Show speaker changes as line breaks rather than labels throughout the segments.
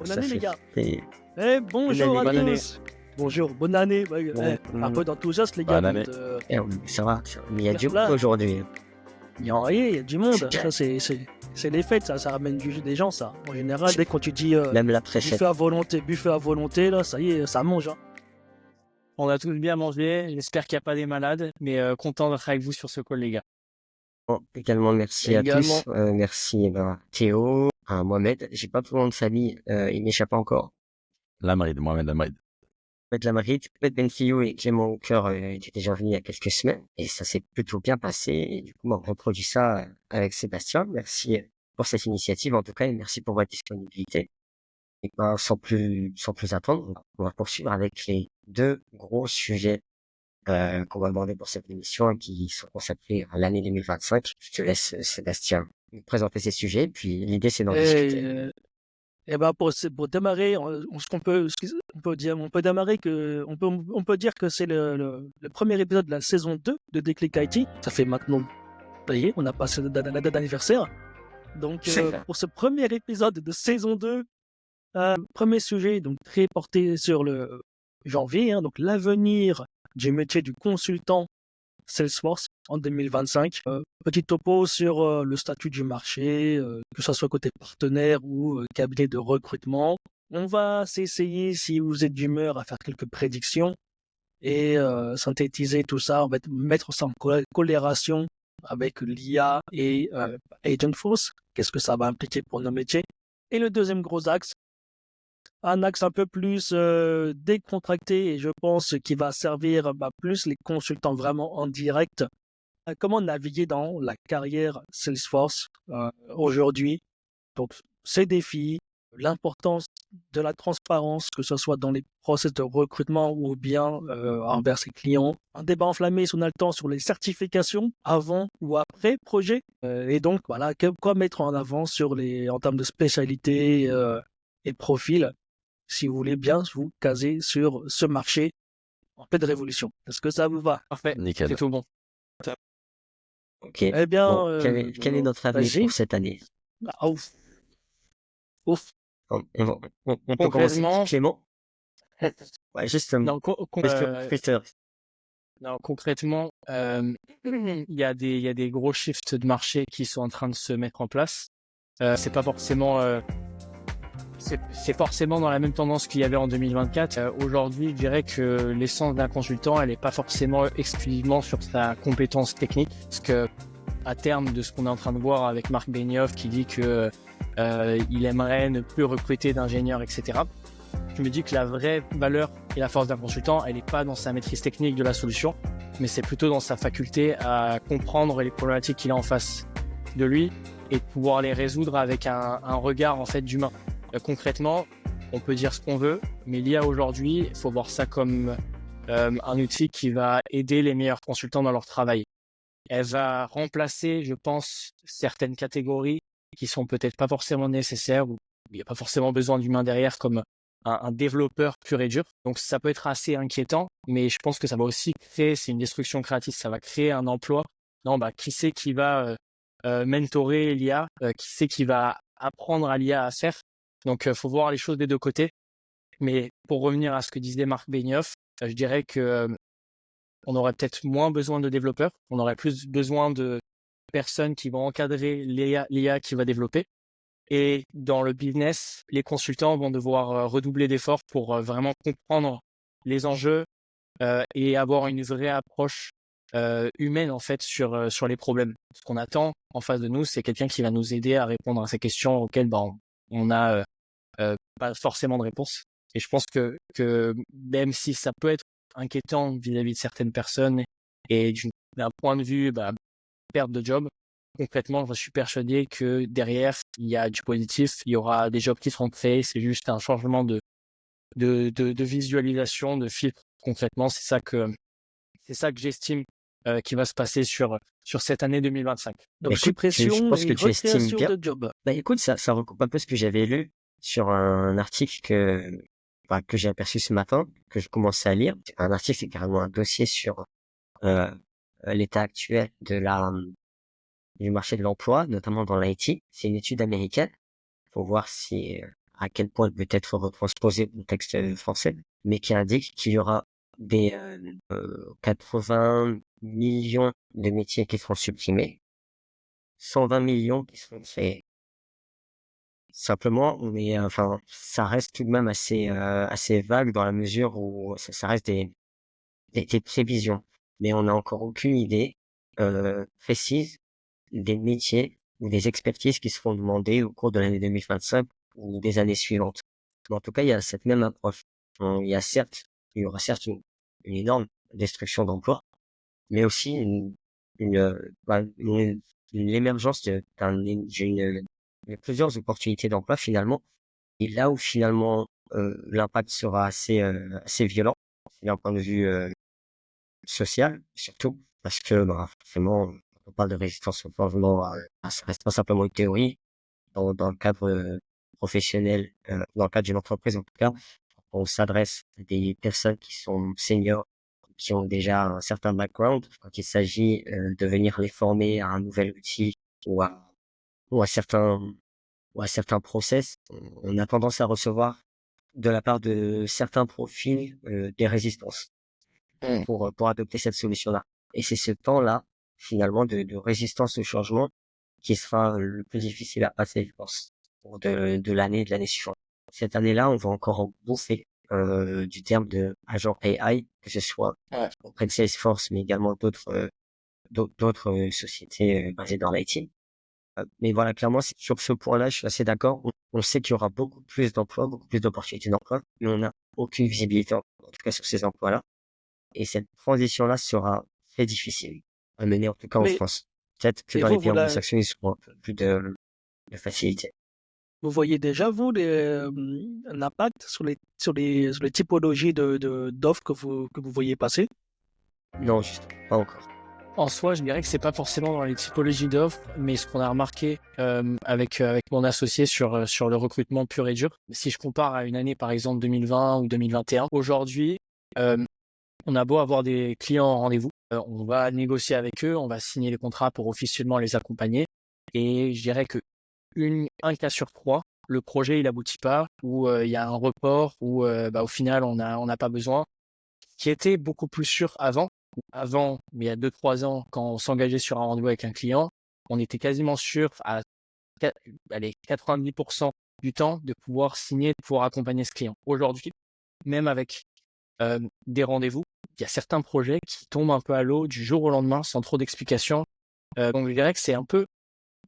Bonne
Ça
année, les
fait.
gars.
Et
Bonjour à
bonne année.
tous. Bonjour, bonne année. Un peu d'enthousiasme, les gars.
Bonne année.
Ça va, mais il y a du
Là.
monde aujourd'hui.
Il y a du monde.
C'est
C'est les fêtes, ça ramène des gens, ça. En général, dès quand tu dis
Même la presse.
buffet à volonté, là, ça y est, ça mange. Hein.
On a tous bien mangé. J'espère qu'il n'y a pas des malades, mais content d'être avec vous sur ce call, les gars.
Bon, également, merci à
Également.
tous. Merci Théo, à Mohamed. J'ai pas tout le nom de famille, il m'échappe encore.
Lamrid, Mohamed Lamrid.
Mohamed Lamrid, Mohamed Benfio et Clément Hooker étaient déjà venus il y a quelques semaines et ça s'est plutôt bien passé. Et du coup, on reproduit ça avec Sébastien. Merci pour cette initiative en tout cas et merci pour votre disponibilité. Et sans plus attendre, on va poursuivre avec les deux gros sujets qu'on va aborder pour cette émission qui sont consacrés à l'année 2025. Je te laisse, Sébastien, nous présenter ces sujets, puis l'idée c'est d'en discuter.
Et ben pour démarrer, on peut dire que c'est le premier épisode de la saison 2 de Déclic IT. Ça fait maintenant, ça y est, on a passé la date d'anniversaire. Donc pour ce premier épisode de saison 2, premier sujet donc très porté sur le janvier, hein, donc l'avenir du métier du consultant Salesforce en 2025. Petit topo sur le statut du marché, que ce soit côté partenaire ou cabinet de recrutement. On va s'essayer, si vous êtes d'humeur, à faire quelques prédictions et synthétiser tout ça. On va mettre ça en corrélation avec l'IA et Agentforce. Qu'est-ce que ça va impliquer pour nos métiers? Et le deuxième gros axe, un axe un peu plus décontracté et je pense qui va servir plus les consultants vraiment en direct. Comment naviguer dans la carrière Salesforce aujourd'hui. Donc, ces défis, l'importance de la transparence, que ce soit dans les process de recrutement ou bien envers ses clients. Un débat enflammé, si on a le temps, sur les certifications avant ou après projet. Et donc, voilà, quoi mettre en avant en termes de spécialité et de profil, si vous voulez bien vous caser sur ce marché en pleine révolution. Est-ce que ça vous va?
Parfait.
Nickel.
C'est tout bon.
Ok.
Eh bien,
Bon, quel est notre avenir
vas-y.
pour cette année?
Ouf. Ouf.
On peut commencer.
Concrètement,
Clément? Ouais, justement.
non, concrètement, il y a des gros shifts de marché qui sont en train de se mettre en place. C'est pas forcément, c'est forcément dans la même tendance qu'il y avait en 2024. Aujourd'hui, je dirais que l'essence d'un consultant, elle n'est pas forcément exclusivement sur sa compétence technique, parce que à terme de ce qu'on est en train de voir avec Marc Benioff qui dit que il aimerait ne plus recruter d'ingénieurs, etc. Je me dis que la vraie valeur et la force d'un consultant, elle n'est pas dans sa maîtrise technique de la solution, mais c'est plutôt dans sa faculté à comprendre les problématiques qu'il a en face de lui et de pouvoir les résoudre avec un regard en fait d'humain. Concrètement, on peut dire ce qu'on veut, mais l'IA aujourd'hui, il faut voir ça comme un outil qui va aider les meilleurs consultants dans leur travail. Elle va remplacer, je pense, certaines catégories qui sont peut-être pas forcément nécessaires ou il n'y a pas forcément besoin d'humain derrière comme un développeur pur et dur. Donc ça peut être assez inquiétant, mais je pense que ça va aussi créer, c'est une destruction créative, ça va créer un emploi. Non, qui c'est qui va mentorer l'IA, qui c'est qui va apprendre à l'IA à faire. Donc faut voir les choses des deux côtés. Mais pour revenir à ce que disait Marc Benioff, je dirais que on aurait peut-être moins besoin de développeurs, on aurait plus besoin de personnes qui vont encadrer l'IA qui va développer. Et dans le business, les consultants vont devoir redoubler d'efforts pour vraiment comprendre les enjeux et avoir une vraie approche humaine en fait sur les problèmes. Ce qu'on attend en face de nous, c'est quelqu'un qui va nous aider à répondre à ces questions auxquelles on n'a pas forcément de réponse. Et je pense que même si ça peut être inquiétant vis-à-vis de certaines personnes et d'un point de vue perte de job, concrètement, je suis persuadé que derrière, il y a du positif, il y aura des jobs qui seront créés, c'est juste un changement de visualisation, de filtre. Concrètement, c'est ça que j'estime qui va se passer sur cette annne 2025.
Donc,
Écoute,
suppression
je pense
et
que tu estimes
recréation
bien.
de jobs.
Écoute, ça recoupe un peu ce que j'avais lu sur un article que j'ai aperçu ce matin, que je commençais à lire. Un article, c'est carrément un dossier sur l'état actuel du marché de l'emploi, notamment dans l'IT. C'est une étude américaine. Faut voir si à quel point elle peut être retransposée au contexte français, mais qui indique qu'il y aura des 80 millions de métiers qui seront supprimés, 120 millions qui seront créés. Simplement, mais enfin, ça reste tout de même assez vague dans la mesure où ça reste des prévisions. Mais on n'a encore aucune idée précise des métiers ou des expertises qui seront demandées au cours de l'année 2025 ou des années suivantes. Mais en tout cas, il y a cette même approche. Il y aura certes une énorme destruction d'emplois, mais aussi l'émergence de plusieurs opportunités d'emploi finalement. Et là où finalement l'impact sera assez violent d'un point de vue social, surtout parce que forcément, quand on parle de résistance au changement, ça reste pas simplement une théorie. Dans le cadre professionnel, dans le cadre d'une entreprise en tout cas, on s'adresse à des personnes qui sont seniors, qui ont déjà un certain background. Quand il s'agit de venir les former à un nouvel outil ou à certains process, on a tendance à recevoir de la part de certains profils des résistances pour adopter cette solution-là. Et c'est ce temps-là, finalement, de résistance au changement qui sera le plus difficile à passer, je pense, pour de l'année suivante. Cette année-là, on va encore en bouffer du terme de agent AI, que ce soit auprès de Salesforce, mais également d'autres sociétés basées dans l'IT. Mais voilà, clairement, sur ce point-là, je suis assez d'accord. On sait qu'il y aura beaucoup plus d'emplois, beaucoup plus d'opportunités d'emploi, mais on n'a aucune visibilité, en tout cas sur ces emplois-là. Et cette transition-là sera très difficile à mener, en tout cas en
Mais
France. Peut-être que
et
dans les
vous,
pays anglo-saxons, ils auront un peu plus de facilité.
vous voyez déjà, vous, un impact sur les typologies d'offres que vous voyez passer?
Non, justement, pas encore.
En soi, je dirais que c'est pas forcément dans les typologies d'offres, mais ce qu'on a remarqué avec mon associé sur le recrutement pur et dur. Si je compare à une année, par exemple 2020 ou 2021, aujourd'hui, on a beau avoir des clients en rendez-vous, on va négocier avec eux, on va signer les contrats pour officiellement les accompagner. Et je dirais que un cas sur trois, le projet il aboutit pas, ou il y a un report, ou au final on n'a pas besoin. Qui était beaucoup plus sûr avant. Avant, mais il y a 2-3 ans, quand on s'engageait sur un rendez-vous avec un client, on était quasiment sûr à 90% du temps de pouvoir signer, de pouvoir accompagner ce client. Aujourd'hui, même avec des rendez-vous, il y a certains projets qui tombent un peu à l'eau du jour au lendemain sans trop d'explications. Donc je dirais que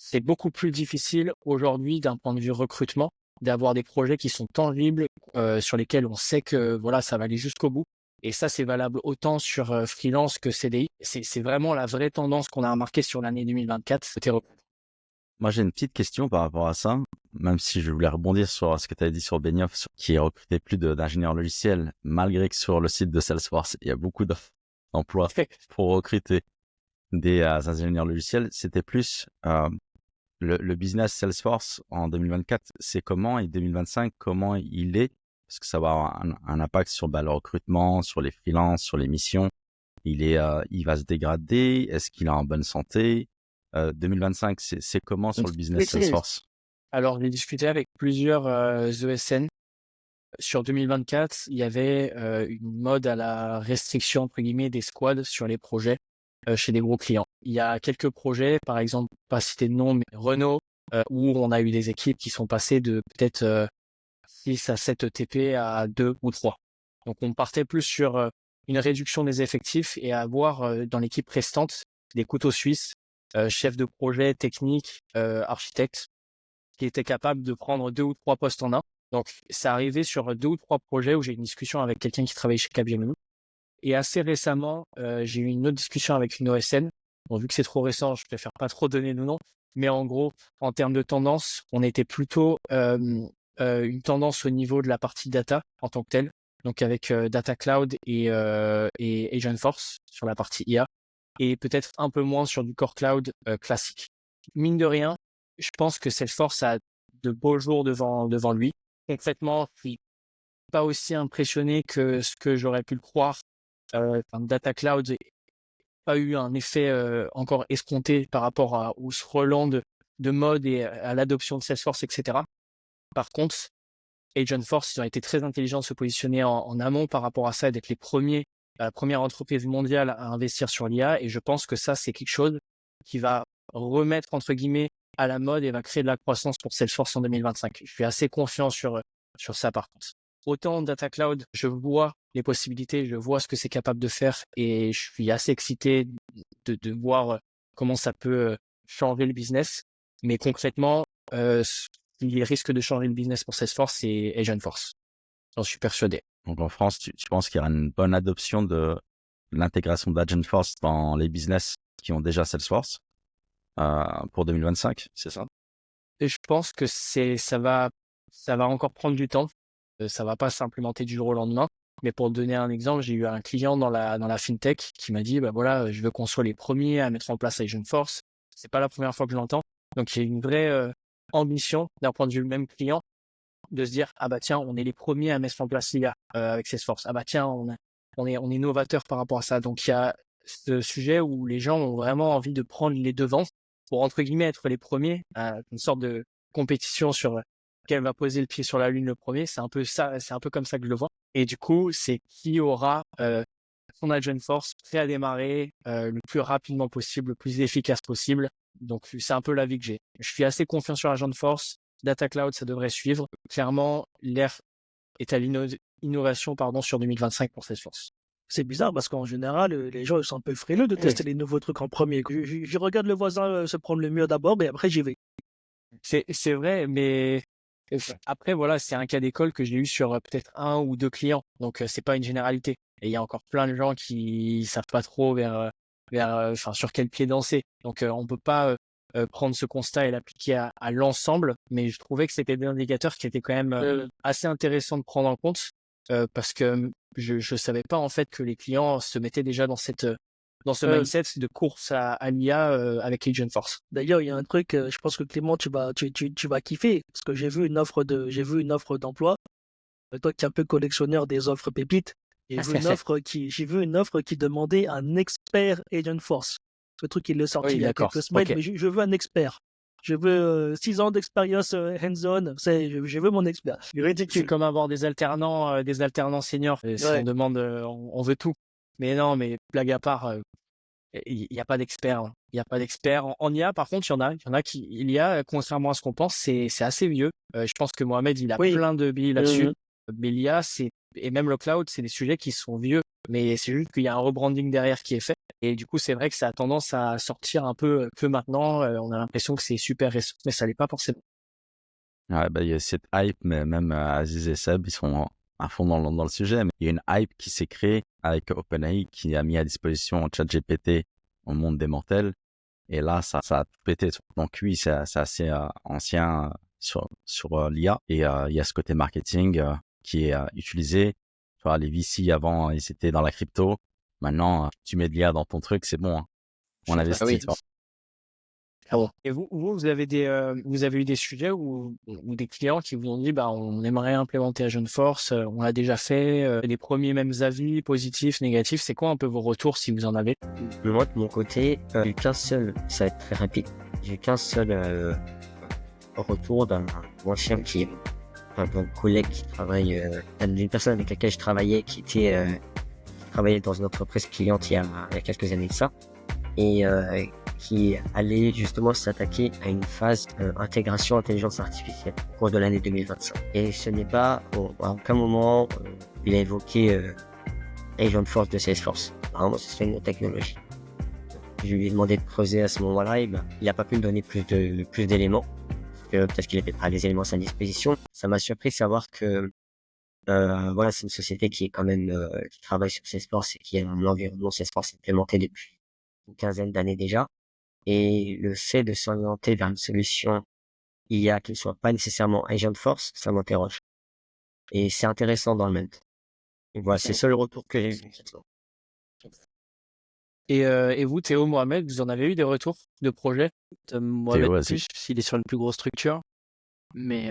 c'est beaucoup plus difficile aujourd'hui d'un point de vue recrutement d'avoir des projets qui sont tangibles, sur lesquels on sait que voilà, ça va aller jusqu'au bout. Et ça, c'est valable autant sur freelance que CDI. C'est vraiment la vraie tendance qu'on a remarqué sur l'année 2024.
Moi, j'ai une petite question par rapport à ça, même si je voulais rebondir sur ce que tu as dit sur Benioff, qui recrutait plus d'ingénieurs logiciels, malgré que sur le site de Salesforce, il y a beaucoup d'emplois pour recruter des ingénieurs logiciels. C'était plus le business Salesforce en 2024, c'est comment, et 2025, comment il est, parce que ça va avoir un impact sur le recrutement, sur les freelances, sur les missions. Il va se dégrader. Est-ce qu'il est en bonne santé? 2025, c'est comment sur le business Salesforce?
Alors, j'ai discuté avec plusieurs ESN. Sur 2024, il y avait une mode à la restriction, entre guillemets, des squads sur les projets chez des gros clients. Il y a quelques projets, par exemple, pas citer de nom, mais Renault, où on a eu des équipes qui sont passées de peut-être 6 à 7 ETP à 2 ou 3. Donc, on partait plus sur une réduction des effectifs et avoir dans l'équipe restante des couteaux suisses, chefs de projet, techniques, architectes, qui étaient capables de prendre 2 ou 3 postes en un. Donc, c'est arrivé sur 2 ou 3 projets où j'ai eu une discussion avec quelqu'un qui travaille chez Capgemini. Et assez récemment, j'ai eu une autre discussion avec une OSN. Bon, vu que c'est trop récent, je préfère pas trop donner de nom. Mais en gros, en termes de tendance, on était plutôt une tendance au niveau de la partie data en tant que telle. Donc avec Data Cloud et Agentforce sur la partie IA. Et peut-être un peu moins sur du Core Cloud classique. Mine de rien, je pense que Salesforce a de beaux jours devant lui. Concrètement, je suis pas aussi impressionné que ce que j'aurais pu le croire. Data Cloud n'a pas eu un effet encore escompté par rapport au relan de mode et à l'adoption de Salesforce, etc. Par contre, Agentforce, ils ont été très intelligents de se positionner en amont par rapport à ça et d'être la première entreprise mondiale à investir sur l'IA. Et je pense que ça, c'est quelque chose qui va remettre, entre guillemets, à la mode et va créer de la croissance pour Salesforce en 2025. Je suis assez confiant sur ça, par contre. Autant Data Cloud, je vois les possibilités, je vois ce que c'est capable de faire et je suis assez excité de voir comment ça peut changer le business. Mais concrètement, ce qui risque de changer le business pour Salesforce, c'est Agentforce. J'en suis persuadé.
Donc en France, tu penses qu'il y aura une bonne adoption de l'intégration d'Agentforce dans les business qui ont déjà Salesforce pour 2025, c'est ça?
Et je pense que ça va encore prendre du temps. Ça va pas s'implémenter du jour au lendemain. Mais pour te donner un exemple, j'ai eu un client dans la fintech qui m'a dit, bah voilà, je veux qu'on soit les premiers à mettre en place Agentforce. C'est pas la première fois que je l'entends. Donc il y a une vraie ambition d'un point de vue même client de se dire, ah bah tiens, on est les premiers à mettre en place l'IA avec Salesforce. Ah bah tiens, on est novateur par rapport à ça. Donc il y a ce sujet où les gens ont vraiment envie de prendre les devants pour, entre guillemets, être les premiers, une sorte de compétition sur quel va poser le pied sur la lune le premier. C'est un peu ça, c'est un peu comme ça que je le vois. Et du coup, c'est qui aura son Agentforce prêt à démarrer le plus rapidement possible, le plus efficace possible. Donc, c'est un peu l'avis que j'ai. Je suis assez confiant sur Agentforce. Data Cloud, ça devrait suivre. Clairement, l'ère est à l'innovation sur 2025 pour Salesforce.
C'est bizarre parce qu'en général, les gens ils sont un peu frileux de tester les nouveaux trucs en premier. Je regarde le voisin se prendre le mur d'abord, et après j'y vais.
C'est vrai, mais après, voilà, c'est un cas d'école que j'ai eu sur peut-être 1 ou 2 clients. Donc, c'est pas une généralité. Et il y a encore plein de gens qui savent pas trop sur quel pied danser. Donc, on peut pas prendre ce constat et l'appliquer à l'ensemble. Mais je trouvais que c'était des indicateurs qui étaient quand même assez intéressants de prendre en compte parce que je savais pas en fait que les clients se mettaient déjà dans ce mindset de course à l'IA avec Agentforce.
D'ailleurs, il y a un truc, je pense que Clément, tu vas kiffer parce que j'ai vu une offre d'emploi. Toi qui es un peu collectionneur des offres pépites, j'ai vu une offre qui demandait un expert Agentforce. Ce truc, il est sorti il y a quelques semaines, mais je veux un expert. Je veux 6 ans d'expérience hands-on. Je veux mon expert.
C'est comme avoir des alternants seniors. Et si on demande, on veut tout. Mais non, mais blague à part, il n'y a pas d'expert. Il n'y a pas d'expert. En IA, par contre, il y en a qui, contrairement à ce qu'on pense, c'est assez vieux. Je pense que Mohamed, il a plein de billes là-dessus. Mais l'IA, et même le cloud, c'est des sujets qui sont vieux. Mais c'est juste qu'il y a un rebranding derrière qui est fait. Et du coup, c'est vrai que ça a tendance à sortir un peu que maintenant. On a l'impression que c'est super récent, mais ça l'est pas forcément.
Ouais, bah, il y a cette hype, mais même Aziz et Seb, ils sont à fond dans le sujet. Mais il y a une hype qui s'est créée avec OpenAI qui a mis à disposition ChatGPT au monde des mortels. Et là, ça a tout pété. Donc oui, c'est assez ancien sur l'IA. Et il y a ce côté marketing qui est utilisé. Tu vois, les VC avant, ils étaient dans la crypto. Maintenant, tu mets de l'IA dans ton truc, c'est bon. Hein. On investit.
Oui. Et vous avez eu des sujets ou des clients qui vous ont dit, bah, on aimerait implémenter Agentforce, on l'a déjà fait, les premiers mêmes avis, positifs, négatifs, c'est quoi un peu vos retours si vous en avez?
Moi, de mon côté, j'ai eu qu'un seul, ça va être très rapide, j'ai eu qu'un seul retour d'un ancien d'un collègue qui travaille, d'une personne avec laquelle je travaillais, qui travaillait dans une entreprise cliente il y a quelques années de ça, et qui allait justement s'attaquer à une phase intégration intelligence artificielle au cours de l'année 2025. Et ce n'est pas, à aucun moment, il a évoqué Agentforce de Salesforce. Vraiment, c'est une technologie. Je lui ai demandé de creuser à ce moment-là, et il n'a pas pu me donner plus d'éléments. Peut-être qu'il n'avait pas les éléments à sa disposition. Ça m'a surpris de savoir que voilà, c'est une société qui est quand même qui travaille sur Salesforce et qui a un environnement Salesforce implémenté depuis une quinzaine d'années déjà. Et le fait de s'orienter vers une solution IA qui ne soit pas nécessairement Agentforce, ça m'interroge. Et c'est intéressant dans le même temps. Et voilà, c'est le seul retour que j'ai eu.
Et vous, Théo, Mohamed, vous en avez eu des retours de projets?
Mohamed, plus, s'il est sur une plus grosse structure. Mais,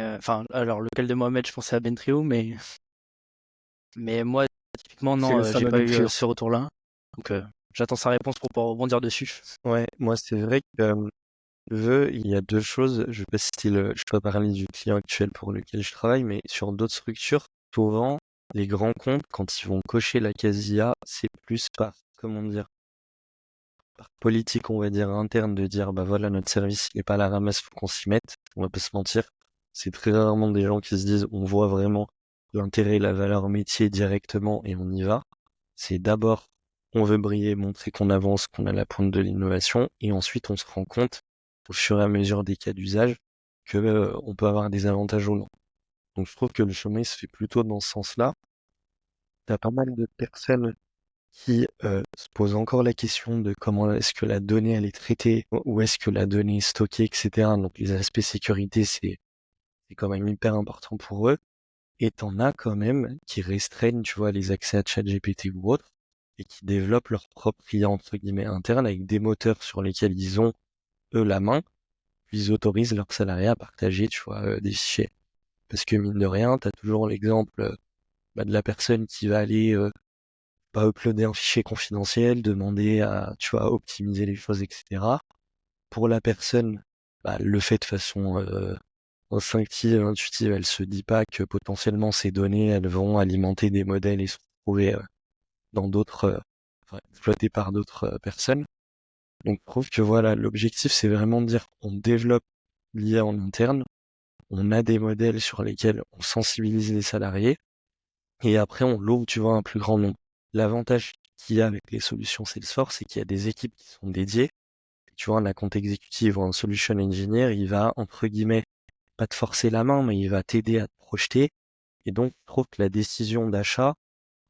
alors, lequel de Mohamed, je pensais à Bentrio, mais moi, typiquement, non, j'ai pas eu ce retour-là. Donc, j'attends sa réponse pour pouvoir rebondir dessus.
Ouais, moi, c'est vrai que il y a deux choses. Je sais pas si je dois parler du client actuel pour lequel je travaille, mais sur d'autres structures, souvent, les grands comptes, quand ils vont cocher la case IA, c'est plus par, comment dire, par politique, on va dire, interne, de dire, bah voilà, notre service, il est pas à la ramasse, faut qu'on s'y mette. On va pas se mentir. C'est très rarement des gens qui se disent, on voit vraiment l'intérêt, la valeur métier directement et on y va. C'est d'abord, on veut briller, montrer qu'on avance, qu'on a la pointe de l'innovation, et ensuite on se rend compte, au fur et à mesure des cas d'usage, que on peut avoir des avantages ou non. Donc je trouve que le chemin se fait plutôt dans ce sens-là. T'as pas mal de personnes qui se posent encore la question de comment est-ce que la donnée elle est traitée, où est-ce que la donnée est stockée, etc. Donc les aspects sécurité, c'est quand même hyper important pour eux. Et t'en as quand même qui restreignent, tu vois, les accès à ChatGPT ou autre, et qui développent leur propre IA entre guillemets interne avec des moteurs sur lesquels ils ont eux la main, puis ils autorisent leurs salariés à partager, tu vois, des fichiers. Parce que mine de rien, t'as toujours l'exemple de la personne qui va aller pas uploader un fichier confidentiel, demander à, tu vois, optimiser les choses, etc. Pour la personne, elle le fait de façon instinctive, intuitive, elle se dit pas que potentiellement ces données, elles vont alimenter des modèles et se retrouver dans d'autres, exploitées par d'autres personnes. Donc, je trouve que voilà, l'objectif, c'est vraiment de dire, on développe l'IA en interne, on a des modèles sur lesquels on sensibilise les salariés, et après, on l'ouvre, tu vois, à un plus grand nombre. L'avantage qu'il y a avec les solutions Salesforce, c'est qu'il y a des équipes qui sont dédiées. Tu vois, un account exécutif ou un solution engineer, il va, entre guillemets, pas te forcer la main, mais il va t'aider à te projeter. Et donc, je trouve que la décision d'achat,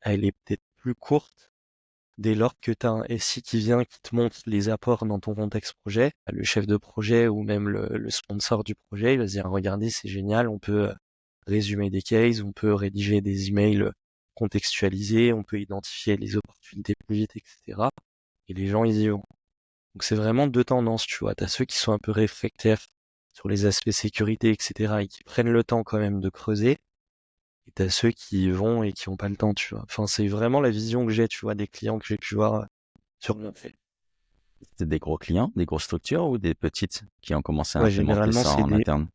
elle est peut-être plus courte dès lors que tu as un SI qui vient, qui te montre les apports dans ton contexte projet. Le chef de projet ou même le sponsor du projet, il va se dire, regardez, c'est génial, on peut résumer des cases, on peut rédiger des emails contextualisés, on peut identifier les opportunités plus vite, etc. Et les gens, ils y vont. Donc c'est vraiment deux tendances, tu vois. T'as ceux qui sont un peu réfractaires sur les aspects sécurité, etc. et qui prennent le temps quand même de creuser. Et t'as ceux qui y vont et qui ont pas le temps, tu vois. Enfin, c'est vraiment la vision que j'ai, tu vois, des clients que j'ai pu voir sur le fait.
C'était des gros clients, des grosses structures ou des petites qui ont commencé à
Ouais,
implémenter ça en interne?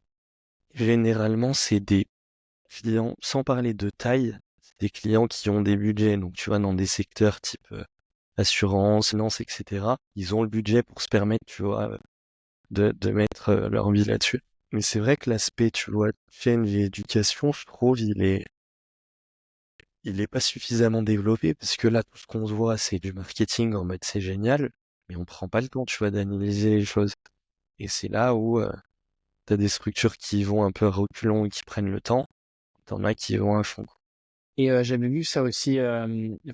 Généralement, c'est des clients, sans parler de taille, c'est des clients qui ont des budgets. Donc, tu vois, dans des secteurs type assurance, finance, etc. Ils ont le budget pour se permettre, tu vois, de mettre leur vie là-dessus. Mais c'est vrai que l'aspect, tu vois, change et éducation, je trouve, il est pas suffisamment développé parce que là, tout ce qu'on se voit, c'est du marketing en mode c'est génial, mais on prend pas le temps, tu vois, d'analyser les choses. Et c'est là où t'as des structures qui vont un peu à reculons et qui prennent le temps. T'en as qui vont à fond.
Et j'avais vu ça aussi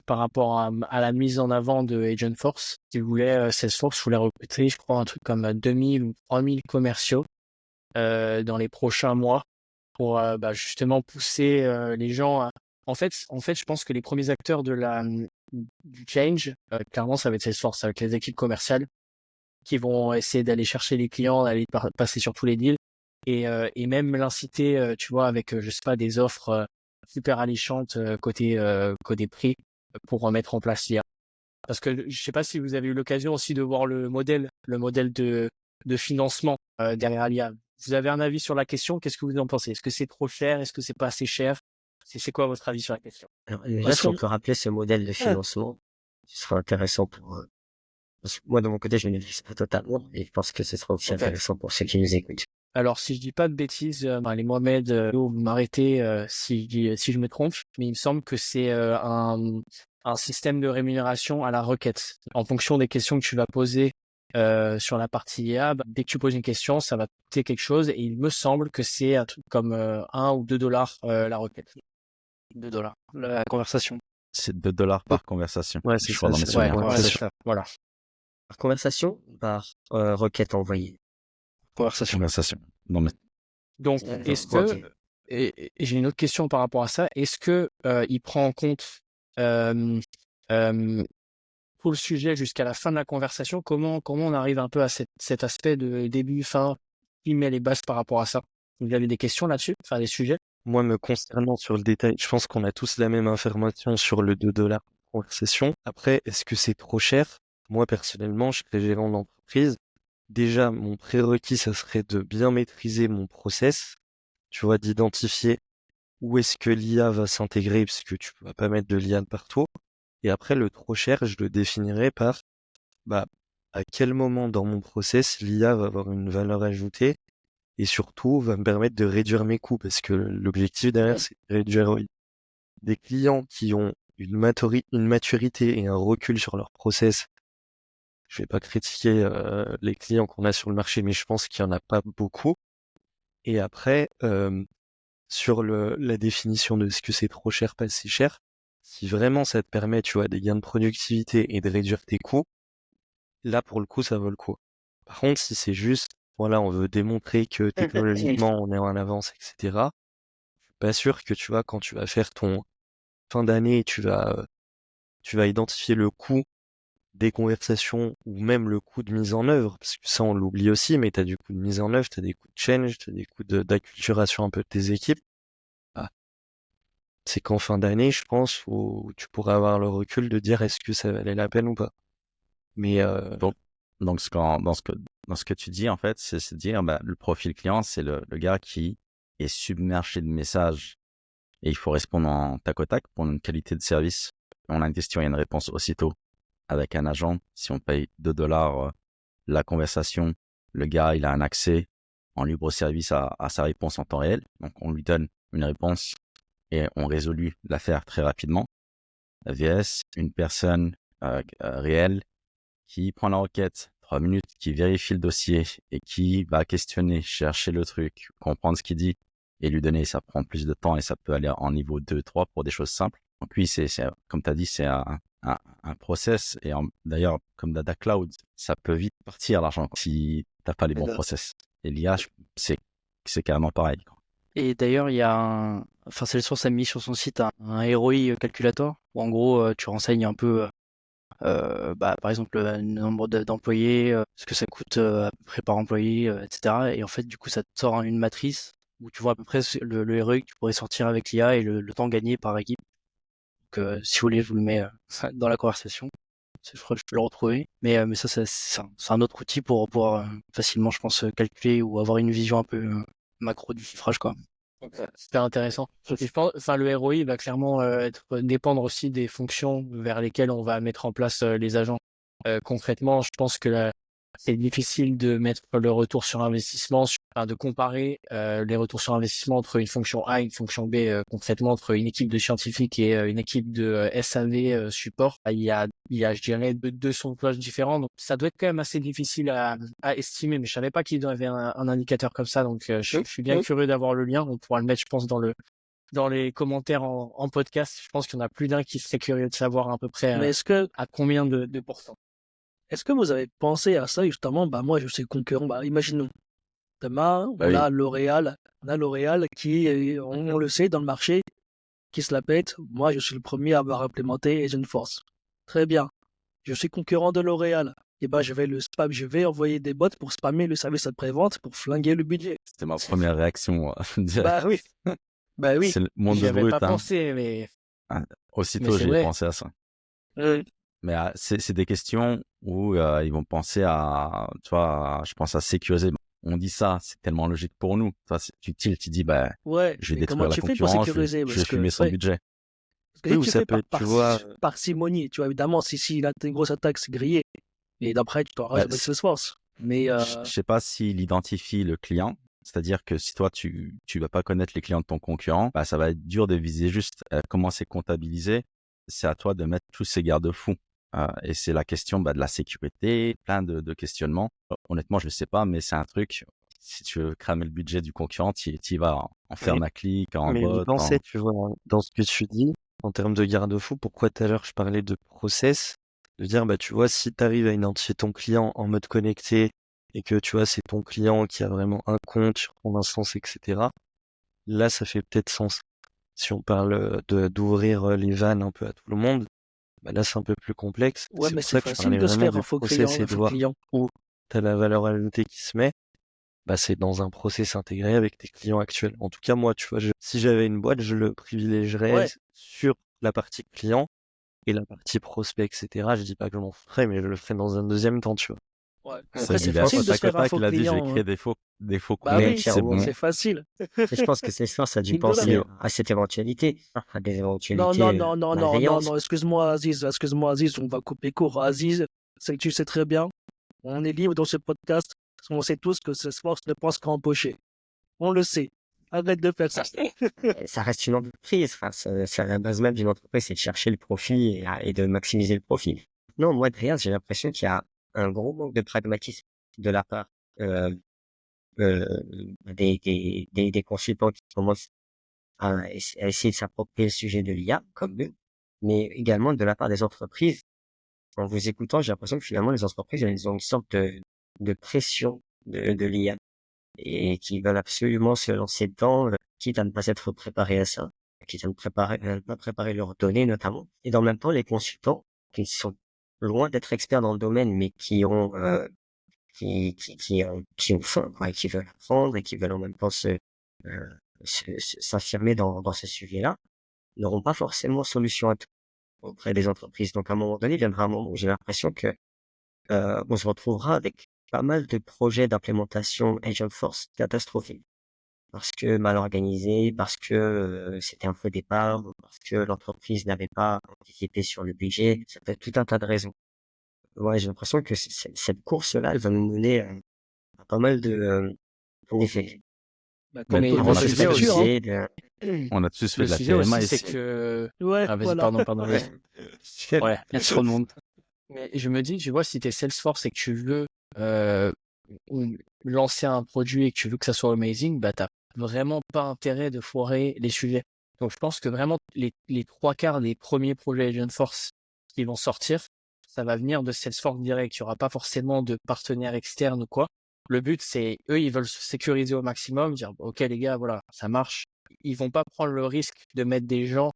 par rapport à la mise en avant de Agentforce, Salesforce voulait recruter, je crois, un truc comme 2000 ou 3000 commerciaux dans les prochains mois pour justement pousser les gens à... En fait, je pense que les premiers acteurs du change, clairement, ça va être Salesforce avec les équipes commerciales qui vont essayer d'aller chercher les clients, d'aller passer sur tous les deals et même l'inciter, tu vois, avec, je sais pas, des offres super alléchantes côté prix pour mettre en place l'IA. Parce que je sais pas si vous avez eu l'occasion aussi de voir le modèle de financement derrière l'IA. Vous avez un avis sur la question? Qu'est-ce que vous en pensez? Est-ce que c'est trop cher? Est-ce que c'est pas assez cher? C'est quoi votre avis sur la question?
Alors, déjà, si on peut rappeler ce modèle de financement, ce sera intéressant pour, parce que moi, de mon côté, je ne maîtrise pas totalement, et je pense que ce sera aussi intéressant pour ceux qui nous écoutent.
Alors, si je dis pas de bêtises, allez, Mohamed, vous m'arrêtez si je me trompe, mais il me semble que c'est un système de rémunération à la requête. En fonction des questions que tu vas poser sur la partie IA, dès que tu poses une question, ça va te coûter quelque chose, et il me semble que c'est un truc comme 1 ou 2 dollars la requête.
2 dollars. La conversation.
C'est 2 dollars par conversation.
Ouais, c'est
je crois
ça,
dans mes
c'est
souvenirs.
ouais,
c'est
c'est
ça. Voilà.
Par conversation, par requête envoyée.
Conversation.
Non, mais
Donc, est-ce que, et j'ai une autre question par rapport à ça, est-ce que il prend en compte tout le sujet jusqu'à la fin de la conversation? Comment on arrive un peu à cet aspect de début, fin, qui met les bases par rapport à ça? Vous avez des questions là-dessus, enfin des sujets?
Moi, me concernant sur le détail, je pense qu'on a tous la même information sur le 2 dollars par conversation. Après, est-ce que c'est trop cher? Moi, personnellement, je serais gérant d'entreprise. déjà, mon prérequis, ça serait de bien maîtriser mon process, tu vois, d'identifier où est-ce que l'IA va s'intégrer, parce que tu vas pas mettre de l'IA de partout. Et après, le trop cher, je le définirais par, bah, à quel moment dans mon process l'IA va avoir une valeur ajoutée et surtout va me permettre de réduire mes coûts, parce que l'objectif derrière, c'est de réduire des clients qui ont une maturité et un recul sur leur process. Je vais pas critiquer les clients qu'on a sur le marché, mais je pense qu'il y en a pas beaucoup. Et après, sur la définition de ce que c'est trop cher, pas si cher, si vraiment ça te permet, tu vois, des gains de productivité et de réduire tes coûts, là, pour le coup, ça vaut le coup. Par contre, si c'est juste, voilà, on veut démontrer que technologiquement, on est en avance, etc., je suis pas sûr que, tu vois, quand tu vas faire ton fin d'année, tu vas identifier le coût des conversations ou même le coût de mise en œuvre, parce que ça, on l'oublie aussi, mais tu as du coût de mise en œuvre, tu as des coûts de change, tu as des coûts d'acculturation un peu de tes équipes. Ah, c'est qu'en fin d'année, je pense, où tu pourras avoir le recul de dire est-ce que ça valait la peine ou pas. Mais
Donc, dans ce que tu dis, en fait, c'est se dire, bah, le profil client, c'est le gars qui est submergé de messages et il faut répondre en tac au tac pour une qualité de service. On a une question et une réponse aussitôt. Avec un agent, si on paye $2 la conversation, le gars, il a un accès en libre service à sa réponse en temps réel. Donc, on lui donne une réponse et on résout l'affaire très rapidement. VS, une personne réelle qui prend la requête 3 minutes, qui vérifie le dossier et qui va questionner, chercher le truc, comprendre ce qu'il dit et lui donner, ça prend plus de temps et ça peut aller en niveau 2, 3 pour des choses simples. Donc oui, c'est comme tu as dit, c'est un process et d'ailleurs, comme Data Cloud, ça peut vite partir l'argent si t'as pas les bons process. Et l'IA, c'est carrément pareil, quoi.
Et d'ailleurs, il y a enfin, Salesforce a mis sur son site un ROI calculator où en gros, tu renseignes un peu, par exemple, le nombre d'employés, ce que ça coûte à peu près par employé, etc. Et en fait, du coup, ça te sort une matrice où tu vois à peu près le ROI que tu pourrais sortir avec l'IA et le temps gagné par équipe. Donc, si vous voulez, je vous le mets dans la conversation. Je crois que je peux le retrouver. Mais ça, c'est un autre outil pour pouvoir facilement, je pense, calculer ou avoir une vision un peu macro du chiffrage, quoi.
Super intéressant. Et je pense, enfin, le ROI va clairement dépendre aussi des fonctions vers lesquelles on va mettre en place les agents. Concrètement, je pense que c'est difficile de mettre le retour sur investissement, enfin, de comparer les retours sur investissement entre une fonction A et une fonction B. Concrètement, entre une équipe de scientifiques et une équipe de SAV support, il y a, je dirais, deux sons de cloche différents. Donc, ça doit être quand même assez difficile à estimer. Mais je savais pas qu'il y avait un indicateur comme ça. Donc, je suis bien curieux d'avoir le lien. On pourra le mettre, je pense, dans les commentaires en podcast. Je pense qu'il y en a plus d'un qui serait curieux de savoir à peu près
Mais
à combien de pourcents.
est-ce que vous avez pensé à ça justement? Bah moi je suis concurrent. Bah imaginons demain
Bah
on
oui.
a L'Oréal qui on le sait dans le marché qui se la pète. Moi je suis le premier à avoir implémenté Agent Force. Très bien. Je suis concurrent de L'Oréal. Et bah je vais envoyer des bots pour spammer le service après-vente pour flinguer le budget.
C'était ma première réaction.
Bah oui. Bah oui.
C'est le monde
J'y
de
avais
brut,
pas
hein.
pensé, mais
Aussitôt,
c'est
j'ai
vrai.
pensé à ça.
Euh,
Mais c'est des questions où ils vont penser à, tu vois, je pense à sécuriser. On dit ça, c'est tellement logique pour nous. Toi, tu tiltes, tu dis, bah,
ouais.
je vais
Mais comment
détruire la
tu fais pour
concurrence,
sécuriser?
je vais
Parce que
fumer son
ouais.
budget.
Parce que
oui,
si
ou
tu
ça
fais
peut être, tu vois,
parcimonie, tu vois, évidemment, si là, t'as une grosse attaque, c'est grillé. Et d'après, tu t'auras
Bah,
avec Salesforce. Mais
je sais pas s'il identifie le client. C'est-à-dire que si toi, tu vas pas connaître les clients de ton concurrent, bah, ça va être dur de viser juste comment c'est comptabilisé. C'est à toi de mettre tous ces garde-fous. Et c'est la question bah, de la sécurité, plein de questionnements. Honnêtement, je ne sais pas, mais c'est un truc. Si tu veux cramer le budget du concurrent, tu y vas en
mais,
ferme à clic, en
mais je
bot,
pensais, tu vois, dans ce que tu dis, en termes de garde-fou, pourquoi tout à l'heure je parlais de process, de dire, bah, tu vois, si tu arrives à identifier ton client en mode connecté et que, tu vois, c'est ton client qui a vraiment un compte sur ton instance, etc., là, ça fait peut-être sens. Si on parle d'ouvrir les vannes un peu à tout le monde, bah là, c'est un peu plus complexe.
ouais,
C'est
mais
pour
c'est
ça que je
facile
parlais
de se
vraiment
faire
de
un faux
process
client,
et
un
de
faux
voir
client.
où tu as la valeur ajoutée qui se met. Bah, c'est dans un process intégré avec tes clients actuels. En tout cas, moi, tu vois, si j'avais une boîte, je le privilégierais
Ouais.
sur la partie client et la partie prospect, etc. Je dis pas que je m'en ferais, mais je le ferais dans un deuxième temps, tu vois.
Ouais.
Ça,
Après, c'est
Il est à
facile
au
de se
tac au
faire un
tac,
faux
il a dit, je vais
client.
créer des faux
Bah
Mais
collègues,
oui,
c'est
clairement,
bon.
c'est facile.
je pense que Salesforce a dû
1000 $.
penser à cette éventualité, à des
Non,
éventualités malveillantes.
excuse-moi, Aziz, on va couper court. Aziz, c'est que tu sais très bien, on est libre dans ce podcast, parce qu'on sait tous que Salesforce ne pense qu'à empocher. On le sait. Arrête de faire ça.
Ça reste une entreprise. Enfin, c'est à la base même d'une entreprise, c'est de chercher le profit et de maximiser le profit. Non, moi, derrière, j'ai l'impression qu'il y a un gros manque de pragmatisme de la part euh, euh, des consultants qui commencent à essayer de s'approprier le sujet de l'IA, comme nous, mais également de la part des entreprises. En vous écoutant, j'ai l'impression que finalement, les entreprises, elles ont une sorte de pression de l'IA et qui veulent absolument se lancer dedans, quitte à ne pas être préparés à ça, quitte à ne pas préparer leurs données notamment. Et dans le même temps, les consultants, qui sont loin d'être experts dans le domaine, mais qui ont qui ont faim, quoi, et qui veulent apprendre et qui veulent en même temps s'affirmer dans ce sujet-là, n'auront pas forcément solution à tout auprès des entreprises. Donc à un moment donné, il viendra un moment où j'ai l'impression que on se retrouvera avec pas mal de projets d'implémentation Agent Force catastrophiques. Parce que mal organisé, parce que c'était un faux départ, ou parce que l'entreprise n'avait pas anticipé sur le budget, ça peut être tout un tas de raisons. Ouais, j'ai l'impression que cette course-là, elle va nous mener à pas mal d'effets.
Bah,
Mais
comme
Mais
tout le
on
le
monde
a
se
tous
sujet
fait,
facture, hein.
aussi,
on a tous fait
le
de la
sujet
TMA
aussi, c'est
ici.
que...
Ouais,
Ah, vas-y,
voilà.
pardon.
Ouais.
Ouais.
Il y a trop de monde.
Mais je me dis, tu vois, si t'es Salesforce et que tu veux euh, lancer un produit et que tu veux que ça soit amazing, bah t'as vraiment pas intérêt de foirer les sujets. Donc je pense que vraiment les trois quarts des premiers projets Agentforce qui vont sortir, ça va venir de Salesforce direct. Il n'y aura pas forcément de partenaires externes ou quoi. Le but, c'est eux, ils veulent se sécuriser au maximum, dire ok les gars, voilà, ça marche. Ils vont pas prendre le risque de mettre des gens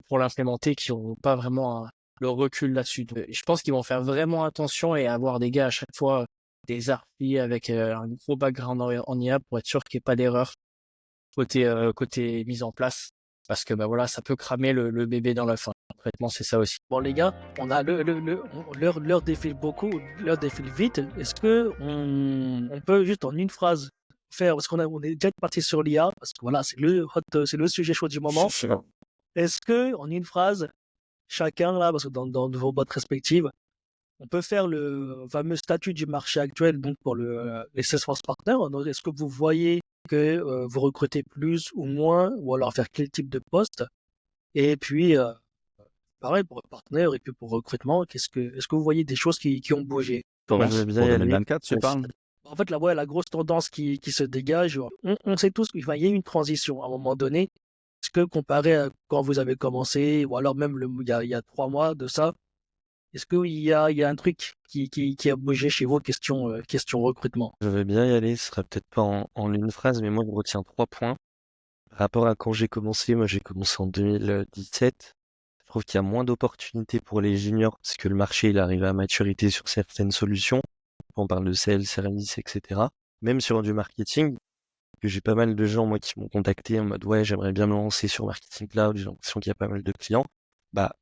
pour l'implémenter qui n'ont pas vraiment le recul là-dessus. Je pense qu'ils vont faire vraiment attention et avoir des gars à chaque fois des artis avec un gros background en IA pour être sûr qu'il n'y ait pas d'erreur côté mise en place. Parce que bah voilà, ça peut cramer le bébé dans la fin. Concrètement, c'est ça aussi.
Bon, les gars, on a l'heure défile beaucoup, l'heure défile vite. Est-ce que on peut juste en une phrase faire, parce on est déjà parti sur l'IA, parce que voilà, c'est le sujet chaud du moment. Est-ce que en une phrase, chacun là, parce que dans vos boîtes respectives, on peut faire le fameux statut du marché actuel, donc pour les Salesforce Partners. Donc, est-ce que vous voyez que vous recrutez plus ou moins, ou alors faire quel type de poste? Et puis, pareil pour partenaires et puis pour recrutement, est-ce que vous voyez des choses qui ont bougé?
Moi, je
Thomas,
veux bien
pour
y aller.
2024, tu parles?
En fait, la grosse tendance qui se dégage, on sait tous qu'il va y a une transition à un moment donné. Est-ce que comparé à quand vous avez commencé, ou alors même il y a 3 mois de ça, est-ce qu'il y a un truc qui a bougé chez vous, question recrutement?
Je veux bien y aller. Ce sera peut-être pas en une phrase, mais moi, je retiens 3 points. Par rapport à quand j'ai commencé, moi, j'ai commencé en 2017. Je trouve qu'il y a moins d'opportunités pour les juniors parce que le marché, il arrive à maturité sur certaines solutions. On parle de sales, service, etc. Même sur du marketing, que j'ai pas mal de gens, moi, qui m'ont contacté en mode, ouais, j'aimerais bien me lancer sur Marketing Cloud, j'ai l'impression qu'il y a pas mal de clients. Bah,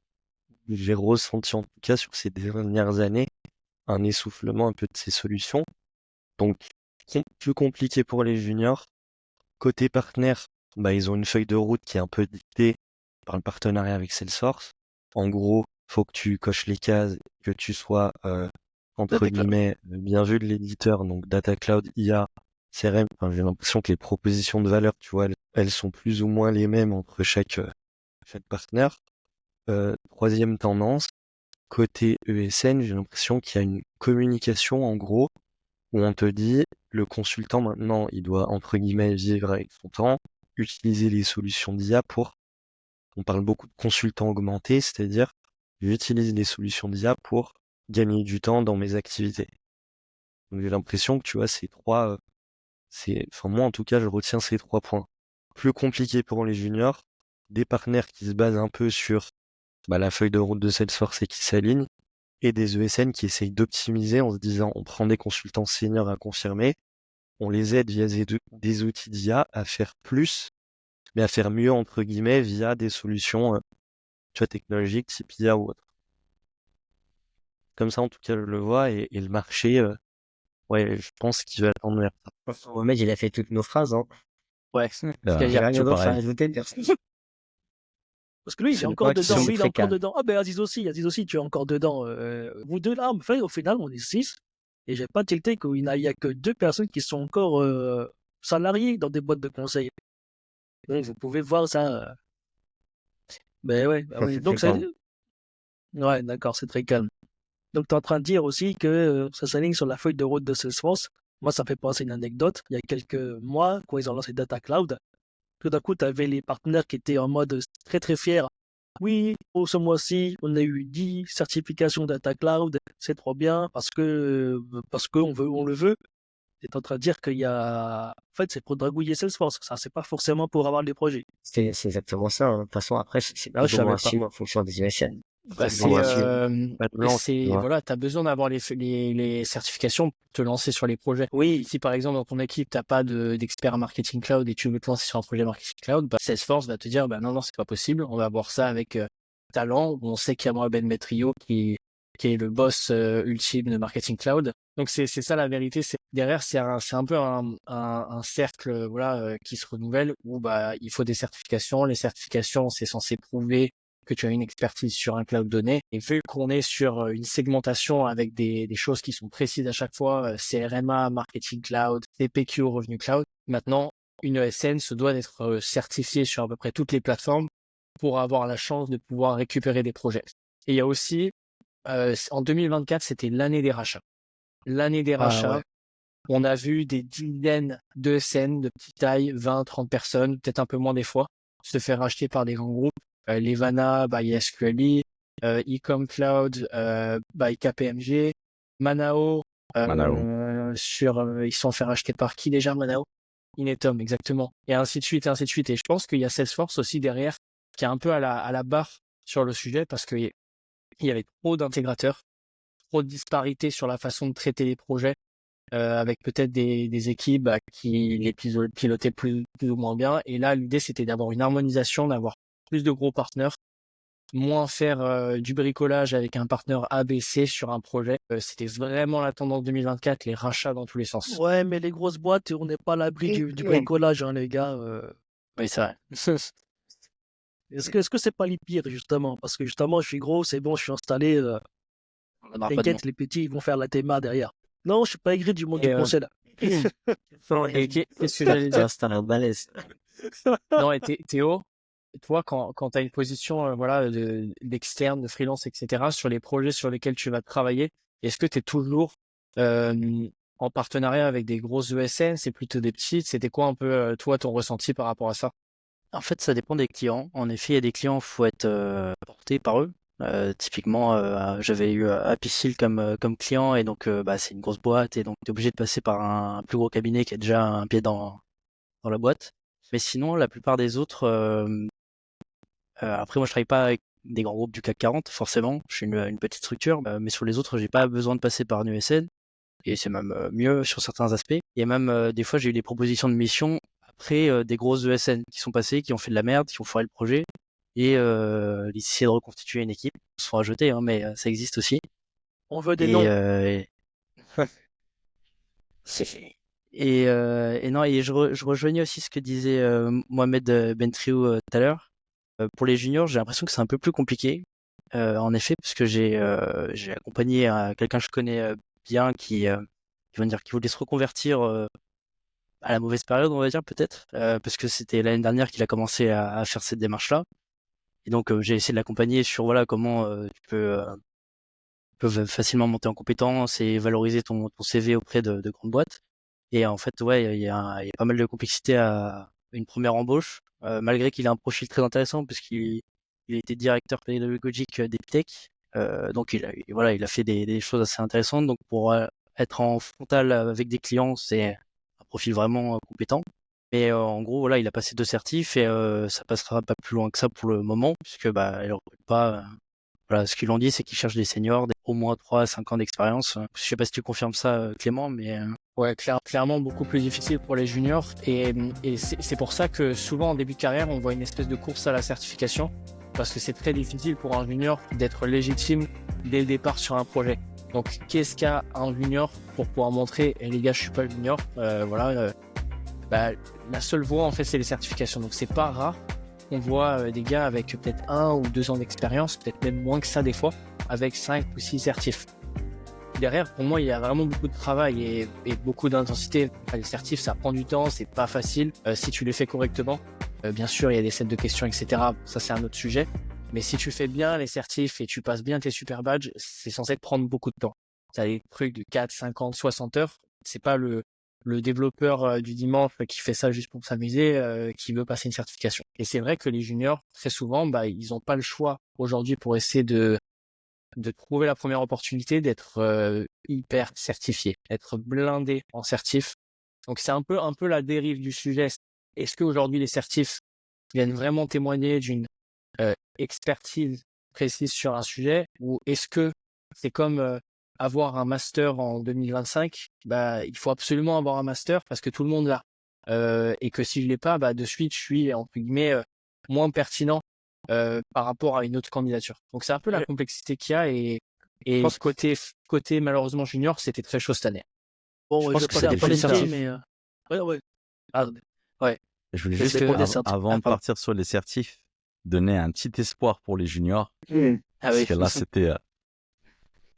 j'ai ressenti, en tout cas, sur ces dernières années, un essoufflement un peu de ces solutions. Donc, plus compliqué pour les juniors. Côté partenaire, bah, ils ont une feuille de route qui est un peu dictée par le partenariat avec Salesforce. En gros, faut que tu coches les cases, que tu sois, entre
Data Cloud.
guillemets, bien vu de l'éditeur, donc Data Cloud, IA, CRM. Enfin, j'ai l'impression que les propositions de valeur, tu vois, elles sont plus ou moins les mêmes entre chaque partenaire. Troisième tendance, côté ESN, j'ai l'impression qu'il y a une communication, en gros, où on te dit, le consultant, maintenant, il doit, entre guillemets, vivre avec son temps, utiliser les solutions d'IA on parle beaucoup de consultants augmentés, c'est-à-dire, j'utilise les solutions d'IA pour gagner du temps dans mes activités. Donc, j'ai l'impression que, tu vois, enfin, moi, en tout cas, je retiens ces 3 points. Plus compliqué pour les juniors, des partenaires qui se basent un peu sur la feuille de route de Salesforce et qui s'alignent, et des ESN qui essayent d'optimiser en se disant on prend des consultants seniors à confirmer, on les aide via des outils d'IA à faire plus, mais à faire mieux entre guillemets via des solutions tu vois, technologiques type IA ou autre. Comme ça en tout cas je le vois et le marché Ouais, je pense qu'il va attendre vers ça.
Mohamed, il a fait toutes nos phrases, hein.
Ouais,
Euh,
Il y a rien
tout
d'autre à
pareil.
ajouter, personne.
Parce que lui, il est
C'est
encore
pas qu'ils
dedans.
sont
Lui, il est
très
encore
calmes.
dedans. Ah ben Aziz aussi, tu es encore dedans. Vous deux là, enfin, au final, on est 6. Et j'ai pas tilté qu'il n'y a que 2 personnes qui sont encore salariées dans des boîtes de conseil. Donc vous pouvez voir ça. Ben ouais, ben
Ça,
ouais.
c'est
Donc
très calme.
ouais, d'accord, c'est très calme. Donc tu es en train de dire aussi que ça s'aligne sur la feuille de route de Salesforce. Moi, ça me fait penser à une anecdote. Il y a quelques mois, quand ils ont lancé Data Cloud, tout d'un coup, tu avais les partenaires qui étaient en mode très très fiers. Oui, pour ce mois-ci, on a eu 10 certifications Data Cloud, c'est trop bien parce qu'on on le veut. Tu es en train de dire qu'il y a. En fait, c'est pour dragouiller Salesforce, ça, c'est pas forcément pour avoir des projets.
C'est exactement ça, hein. De toute façon, après, c'est
Ah, je
plus ou moins
savais pas.
assumé en fonction des USN.
Bah,
Plus ou moins assumé.
Pas de blanche, tu vois.
voilà, tu as besoin d'avoir les certifications pour te lancer sur les projets.
Oui,
Si par exemple dans ton équipe t'as pas d'expert marketing cloud et tu veux te lancer sur un projet marketing cloud, bah, Salesforce va te dire bah non c'est pas possible, on va voir ça avec Talent. On sait qu'il y a moi Ben Metrio qui est le boss ultime de marketing cloud. Donc c'est ça la vérité, c'est derrière c'est un peu un cercle voilà qui se renouvelle où bah il faut des certifications. Les certifications c'est censé prouver que tu as une expertise sur un cloud donné. Et vu qu'on est sur une segmentation avec des choses qui sont précises à chaque fois, CRMA, Marketing Cloud, CPQ, Revenu Cloud, maintenant, une ESN se doit d'être certifiée sur à peu près toutes les plateformes pour avoir la chance de pouvoir récupérer des projets. Et il y a aussi, en 2024, c'était l'année des rachats. L'année des rachats,
ouais.
on a vu des dizaines d'ESN de petite taille, 20, 30 personnes, peut-être un peu moins des fois, se faire racheter par des grands groupes. Levana by SQLE, Ecom Cloud by KPMG, Manao, ils se sont fait racheter par qui déjà Manao? Inetum, exactement. Et ainsi de suite, et ainsi de suite. Et je pense qu'il y a Salesforce aussi derrière, qui est un peu à la barre sur le sujet parce qu'il y avait trop d'intégrateurs, trop de disparités sur la façon de traiter les projets, avec peut-être des équipes qui les pilotaient plus ou moins bien. Et là, l'idée, c'était d'avoir une harmonisation, d'avoir plus de gros partenaires, moins faire du bricolage avec un partenaire ABC sur un projet. C'était vraiment la tendance 2024, les rachats dans tous les sens.
ouais, mais les grosses boîtes, on n'est pas à l'abri du bricolage, hein, les gars.
Oui, c'est vrai.
Est-ce que c'est pas les pires, justement? Parce que justement, je suis gros, c'est bon, je suis installé.
On n'aura pas de nom.
T'inquiète, les petits, ils vont faire la théma derrière. Non, je suis pas aigri du monde du conseil, là.
Et qu'est-ce que j'allais dire?
C'est un balèze.
Non, et Théo, toi, quand tu as une position voilà, d'externe, de freelance, etc., sur les projets sur lesquels tu vas travailler, est-ce que tu es toujours en partenariat avec des grosses ESN? C'est plutôt des petites? C'était quoi un peu, toi, ton ressenti par rapport à ça?
En fait, ça dépend des clients. En effet, il y a des clients, il faut être porté par eux. Typiquement, j'avais eu Apicil comme client et donc bah, c'est une grosse boîte et donc tu es obligé de passer par un plus gros cabinet qui a déjà un pied dans la boîte. Mais sinon, la plupart des autres, après moi je travaille pas avec des grands groupes du CAC 40 forcément, je suis une petite structure, mais sur les autres j'ai pas besoin de passer par une USN et c'est même mieux sur certains aspects. Et même des fois j'ai eu des propositions de mission après des grosses ESN qui sont passées, qui ont fait de la merde, qui ont foiré le projet et essayer de reconstituer une équipe, ils se font rajouter, hein, mais ça existe aussi.
On veut des
Et,
noms.
et non, et je rejoignais aussi ce que disait Mohamed Bentriou tout à l'heure. Pour les juniors, j'ai l'impression que c'est un peu plus compliqué. En effet, parce que j'ai accompagné quelqu'un que je connais bien qui va dire qui voulait se reconvertir à la mauvaise période, on va dire peut-être, parce que c'était l'année dernière qu'il a commencé à faire cette démarche-là. Et donc j'ai essayé de l'accompagner sur voilà comment tu peux facilement monter en compétences et valoriser ton CV auprès de grandes boîtes. Et en fait, ouais, il y a pas mal de complexité à une première embauche, malgré qu'il a un profil très intéressant puisqu'il a été directeur pédagogique d'Epitech. Donc il a fait des choses assez intéressantes. Donc pour être en frontal avec des clients, c'est un profil vraiment compétent. Mais en gros, voilà, il a passé 2 certifs et ça passera pas plus loin que ça pour le moment, puisque bah il recrute pas. Voilà, ce qu'ils ont dit, c'est qu'ils cherchent des seniors, au moins 3 à 5 ans d'expérience. Je sais pas si tu confirmes ça, Clément, mais
Ouais, clairement beaucoup plus difficile pour les juniors et c'est pour ça que souvent en début de carrière, on voit une espèce de course à la certification parce que c'est très difficile pour un junior d'être légitime dès le départ sur un projet. Donc, qu'est-ce qu'a un junior pour pouvoir montrer, et les gars, je suis pas junior, la seule voie, en fait, c'est les certifications. Donc, c'est pas rare qu'on voit des gars avec peut-être 1 ou 2 ans d'expérience, peut-être même moins que ça des fois, avec 5 ou 6 certifs. Derrière, pour moi, il y a vraiment beaucoup de travail et beaucoup d'intensité. Enfin, les certifs, ça prend du temps, c'est pas facile. Si tu les fais correctement, bien sûr, il y a des sets de questions, etc. Ça, c'est un autre sujet. Mais si tu fais bien les certifs et tu passes bien tes super badges, c'est censé te prendre beaucoup de temps. Tu as des trucs de 4, 50, 60 heures. C'est pas le développeur du dimanche qui fait ça juste pour s'amuser, qui veut passer une certification. Et c'est vrai que les juniors, très souvent, ils n'ont pas le choix aujourd'hui pour essayer de trouver la première opportunité d'être hyper certifié, être blindé en certif. Donc c'est un peu la dérive du sujet. Est-ce qu'aujourd'hui les certifs viennent vraiment témoigner d'une expertise précise sur un sujet, ou est-ce que c'est comme avoir un master en 2025, il faut absolument avoir un master parce que tout le monde l'a, et que si je l'ai pas, de suite je suis entre guillemets moins pertinent par rapport à une autre candidature. Donc c'est un peu la complexité qu'il y a, et
pense
côté malheureusement junior, c'était très chaud cette année.
Bon,
Je
ouais,
pense
je
que
vais
ça
pas
dépend
dire
des
pareil,
certifs.
mais ouais. Ah,
Je voulais
Ça
juste,
dépend des
av-
certifs.
avant de
pardon.
partir sur les certifs, donner un petit espoir pour les juniors.
Ah
Parce
oui.
que là, c'était...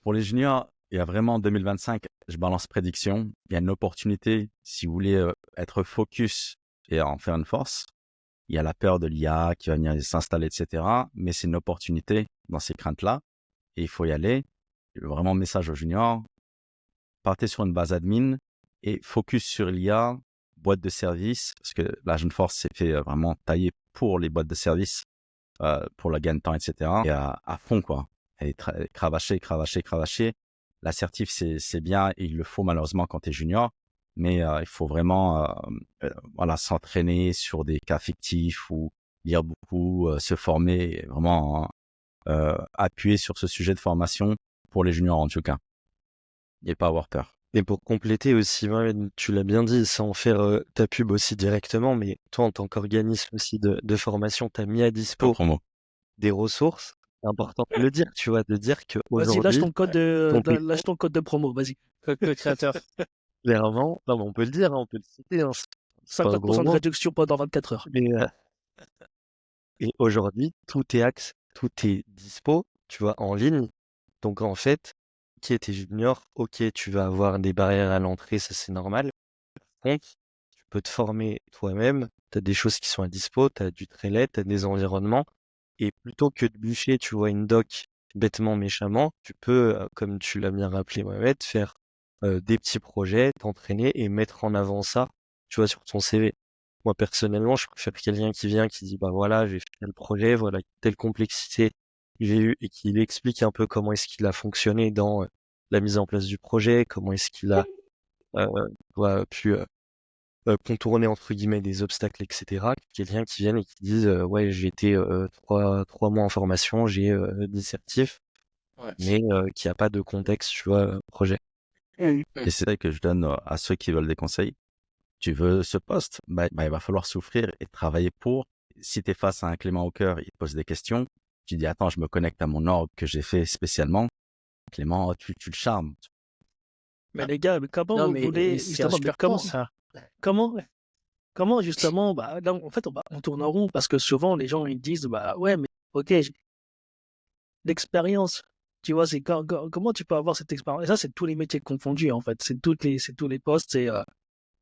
Pour les juniors, il y a vraiment en 2025, je balance prédiction, il y a une opportunité, si vous voulez être focus et en faire une force. Il y a la peur de l'IA qui va venir s'installer, etc. Mais c'est une opportunité dans ces craintes-là. Et il faut y aller. Vraiment, message aux juniors. Partez sur une base admin et focus sur l'IA, boîte de service, parce que la Jeune Force s'est fait vraiment tailler pour les boîtes de service, pour le gain de temps, etc. Et à fond, quoi. Et cravacher. L'assertif, c'est bien, et il le faut malheureusement quand tu es junior, mais il faut vraiment s'entraîner sur des cas fictifs ou lire beaucoup, se former, et vraiment appuyer sur ce sujet de formation pour les juniors en tout cas. Et pas avoir peur.
Et pour compléter aussi, Mohamed, tu l'as bien dit, sans faire ta pub aussi directement, mais toi, en tant qu'organisme aussi de formation, tu as mis à dispo
Promo.
des ressources. C'est important de le dire, tu vois, de dire
Vas-y, lâche
qu'aujourd'hui,
lâche ton code de promo, vas-y.
Le créateur.
clairement, non, mais on peut le dire, hein, on peut le citer, hein, c'est pas un gros
50% de
mot,
réduction pendant 24 heures.
mais et aujourd'hui, tout est dispo, tu vois, en ligne. Donc en fait, ok, t'es junior, ok, tu vas avoir des barrières à l'entrée, ça c'est normal. Par contre, tu peux te former toi-même, t'as des choses qui sont à dispo, t'as du Trello, t'as des environnements, et plutôt que de bûcher, tu vois, une doc bêtement, méchamment, tu peux, comme tu l'as bien rappelé, Mohamed, faire des petits projets, t'entraîner et mettre en avant ça, tu vois, sur ton CV. Moi, personnellement, je préfère quelqu'un qui vient, qui dit, bah voilà, j'ai fait tel projet, voilà, telle complexité j'ai eu, et qui explique un peu comment est-ce qu'il a fonctionné dans la mise en place du projet, comment est-ce qu'il a euh, pu contourner entre guillemets des obstacles, etc. Quelqu'un qui vienne et qui dise ouais, j'ai été 3 mois en formation, j'ai 10 certifs,
Ouais.
mais qui a pas de contexte, tu vois, projet.
Et c'est ça que je donne à ceux qui veulent des conseils. Tu veux ce poste, il va falloir souffrir et travailler pour. Si tu es face à un Clément Hawker, il te pose des questions. Tu dis, attends, je me connecte à mon org que j'ai fait spécialement. Clément, tu le charmes.
Mais les gars, mais comment
Non,
vous
mais
voulez,
c'est un
justement, mais
super point, ça.
comment justement, là, en fait, on tourne en rond parce que souvent les gens ils disent, ouais, mais ok, j'ai l'expérience, tu vois, c'est comment tu peux avoir cette expérience? Et ça, c'est tous les métiers confondus en fait, c'est tous les postes, c'est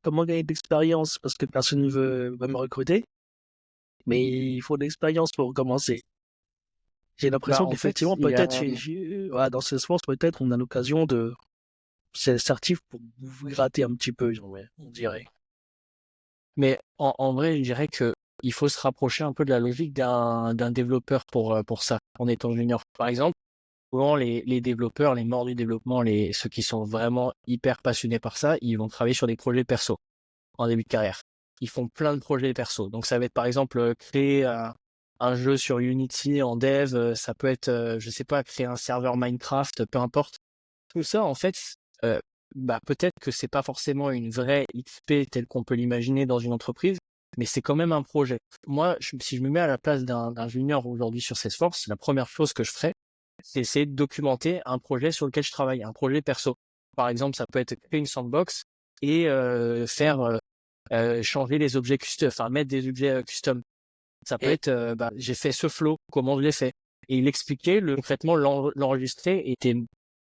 comment gagner de l'expérience parce que personne ne veut me recruter, mais il faut de l'expérience pour commencer. J'ai l'impression
En fait,
qu'effectivement,
il y a...
peut-être, ouais, dans ce sens, peut-être, on a l'occasion de c'est certif pour vous gratter un petit peu, ouais, on dirait.
Mais en vrai, je dirais que il faut se rapprocher un peu de la logique d'un développeur pour ça, en étant junior. Par exemple, souvent les développeurs, les morts du développement, ceux qui sont vraiment hyper passionnés par ça, ils vont travailler sur des projets perso en début de carrière. Ils font plein de projets perso. Donc ça va être par exemple créer un jeu sur Unity en dev, ça peut être, je sais pas, créer un serveur Minecraft, peu importe. Tout ça, en fait, euh, peut-être que c'est pas forcément une vraie XP telle qu'on peut l'imaginer dans une entreprise, mais c'est quand même un projet. Moi, si je me mets à la place d'un junior aujourd'hui sur Salesforce, la première chose que je ferais, c'est essayer de documenter un projet sur lequel je travaille, un projet perso. Par exemple, ça peut être créer une sandbox et faire changer les objets custom, enfin mettre des objets custom. Ça peut être, j'ai fait ce flow, comment je l'ai fait. Et il expliquait, concrètement, l'enregistrer était,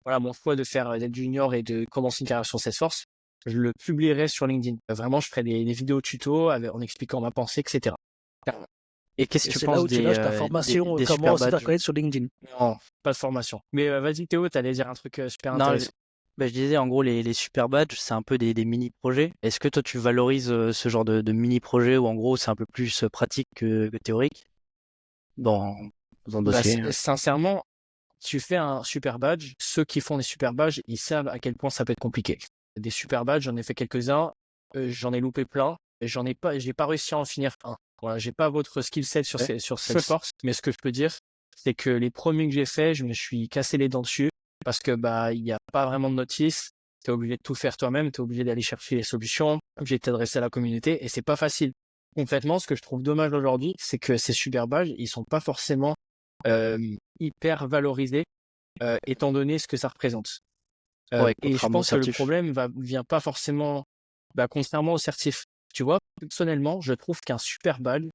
voilà, mon choix de faire d'être junior et de commencer une carrière sur Salesforce. Je le publierai sur LinkedIn. Vraiment, je ferai des vidéos tuto en expliquant ma pensée, etc.
Et qu'est-ce que tu
c'est là
penses
où tu lâches ta formation,
des
comment
super
se faire
badges?
connaître sur LinkedIn.
Non, pas de formation. Mais vas-y Théo, t'allais dire un truc super
Non,
intéressant.
je disais en gros les super badges, c'est un peu des mini-projets. Est-ce que toi tu valorises ce genre de mini-projets où en gros c'est un peu plus pratique que théorique dans un dossier?
Sincèrement, tu fais un super badge, ceux qui font des super badges, ils savent à quel point ça peut être compliqué. Des super badges, j'en ai fait quelques-uns, j'en ai loupé plein, et j'ai pas réussi à en finir un. Voilà, j'ai pas votre skill set sur Salesforce, mais ce que je peux dire, c'est que les premiers que j'ai fait, je me suis cassé les dents dessus, parce que il y a pas vraiment de notice, t'es obligé de tout faire toi-même, t'es obligé d'aller chercher les solutions, obligé de t'adresser à la communauté, et c'est pas facile. Concrètement, ce que je trouve dommage aujourd'hui, c'est que ces super badges, ils sont pas forcément hyper valorisés, étant donné ce que ça représente.
Ouais,
Et je
contrairement aux
pense que le
certifs.
problème vient pas forcément, contrairement aux certifs. Tu vois, personnellement, je trouve qu'un super badge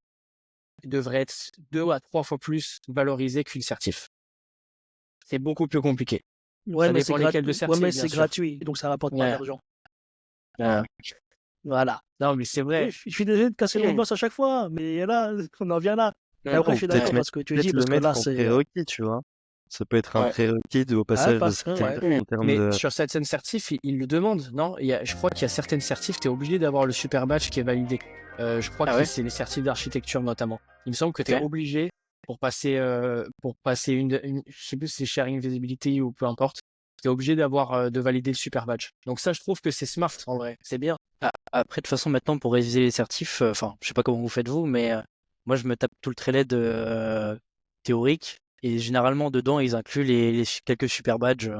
devrait être 2 à 3 fois plus valorisé qu'une certif. C'est beaucoup plus compliqué.
Ouais,
Ça
mais c'est
dépend lesquels de
gratuit. Ouais,
certifs,
mais
bien
c'est
sûr.
gratuit, donc ça rapporte pas
Ouais.
d'argent.
Euh,
Voilà.
non, mais c'est vrai.
Je suis désolé de casser l'ambiance à chaque fois, mais là, on en vient là. Mais après,
Ou
je suis
peut-être
d'accord parce que tu dis,
le
parce que
mettre
là,
en
c'est.
prérequis, tu vois. Ça peut être un
Ouais.
prérequis au passage de ce critère en termes
Mais
de.
sur certaines certifs, ils le demandent, non? Je crois qu'il y a certaines certifs, tu es obligé d'avoir le super badge qui est validé. Je crois que c'est les certifs d'architecture notamment. Il me semble que tu es obligé pour passer une, je sais plus si c'est sharing visibility ou peu importe, tu es obligé de valider le super badge. Donc ça, je trouve que c'est smart en vrai, c'est bien.
Après, de toute façon, maintenant, pour réviser les certifs, enfin, je sais pas comment vous faites vous, mais moi, je me tape tout le trailer théorique. Et généralement, dedans, ils incluent quelques super badges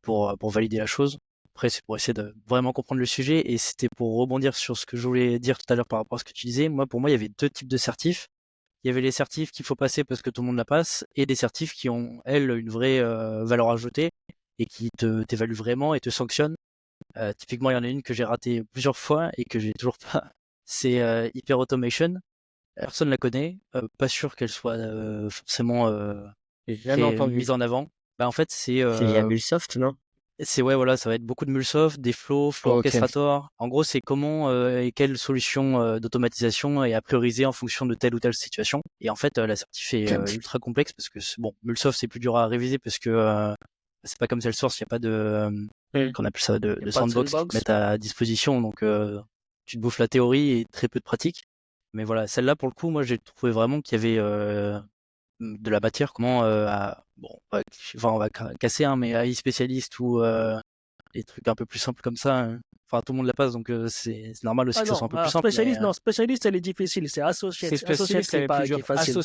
pour valider la chose. Après, c'est pour essayer de vraiment comprendre le sujet. Et c'était pour rebondir sur ce que je voulais dire tout à l'heure par rapport à ce que tu disais. Moi, pour moi, il y avait deux types de certifs. Il y avait les certifs qu'il faut passer parce que tout le monde la passe, et des certifs qui ont, elles, une vraie valeur ajoutée et qui t'évaluent vraiment et te sanctionnent. Typiquement, il y en a une que j'ai ratée plusieurs fois et que j'ai toujours pas. C'est Hyper Automation. Personne la connaît. Pas sûr qu'elle soit forcément
J'ai jamais entendu.
mise en avant. En fait,
C'est via Mulsoft, non?
ouais, voilà, ça va être beaucoup de MuleSoft, des flows, Flow
Ok.
Orchestrator. En gros, c'est comment et quelle solution d'automatisation est à prioriser en fonction de telle ou telle situation. Et en fait, la certif est ultra complexe parce que MuleSoft c'est plus dur à réviser parce que c'est pas comme Salesforce, il n'y a pas de qu'on appelle ça de
pas de
sandbox qui
sandbox.
te mettent à disposition. Donc tu te bouffes la théorie et très peu de pratique. Mais voilà, celle-là pour le coup, moi j'ai trouvé vraiment qu'il y avait de la matière, comment on va casser mais AI spécialiste ou les trucs un peu plus simples comme ça, enfin tout le monde la passe, donc c'est normal aussi
Ah
que ça soit un
non,
peu plus simple.
spécialiste, non, spécialiste, elle est difficile. C'est associate.
C'est spécialiste, elle est plus
qui est
dure.
facile.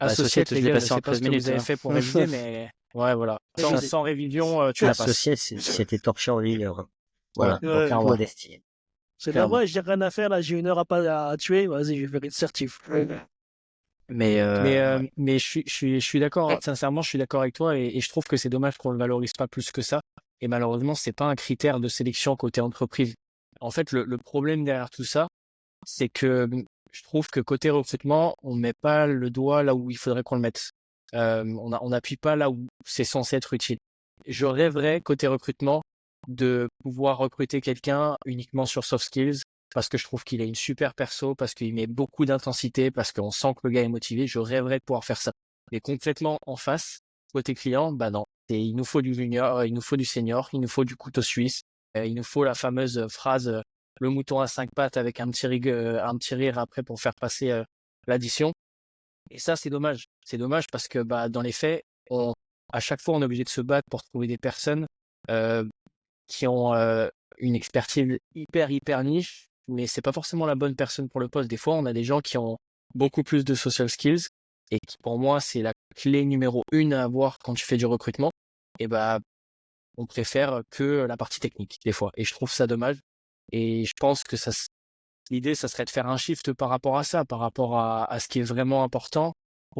Associate,
je
les
l'ai
gars, je
passé en
sais pas
13
ce que
minutes.
vous avez fait pour réviser, mais ouais, voilà. Sans révision, tu la passes.
Associé, c'était torché en 1 heure. Voilà,
Ouais.
pour faire modestie.
C'est là, ouais, j'ai rien à faire, là, j'ai 1 heure à tuer. Vas-y, je vais faire une certif.
Mais
je suis d'accord. Sincèrement, je suis d'accord avec toi et je trouve que c'est dommage qu'on le valorise pas plus que ça. Et malheureusement, c'est pas un critère de sélection côté entreprise. En fait, le problème derrière tout ça, c'est que je trouve que côté recrutement, on met pas le doigt là où il faudrait qu'on le mette. On n'appuie pas là où c'est censé être utile. Je rêverais côté recrutement de pouvoir recruter quelqu'un uniquement sur soft skills parce que je trouve qu'il a une super perso, parce qu'il met beaucoup d'intensité, parce qu'on sent que le gars est motivé. Je rêverais de pouvoir faire ça. Mais concrètement, en face, côté client, non. Il nous faut du junior, il nous faut du senior, il nous faut du couteau suisse, il nous faut la fameuse phrase le mouton à 5 pattes avec un petit rire après pour faire passer l'addition. Et ça, c'est dommage. C'est dommage parce que dans les faits, à chaque fois, on est obligé de se battre pour trouver des personnes qui ont une expertise hyper niche, mais c'est pas forcément la bonne personne pour le poste. Des fois, on a des gens qui ont beaucoup plus de social skills et qui, pour moi, c'est la clé numéro 1 à avoir quand tu fais du recrutement. Et on préfère que la partie technique des fois. Et je trouve ça dommage. Et je pense que l'idée, ça serait de faire un shift par rapport à ça, par rapport à ce qui est vraiment important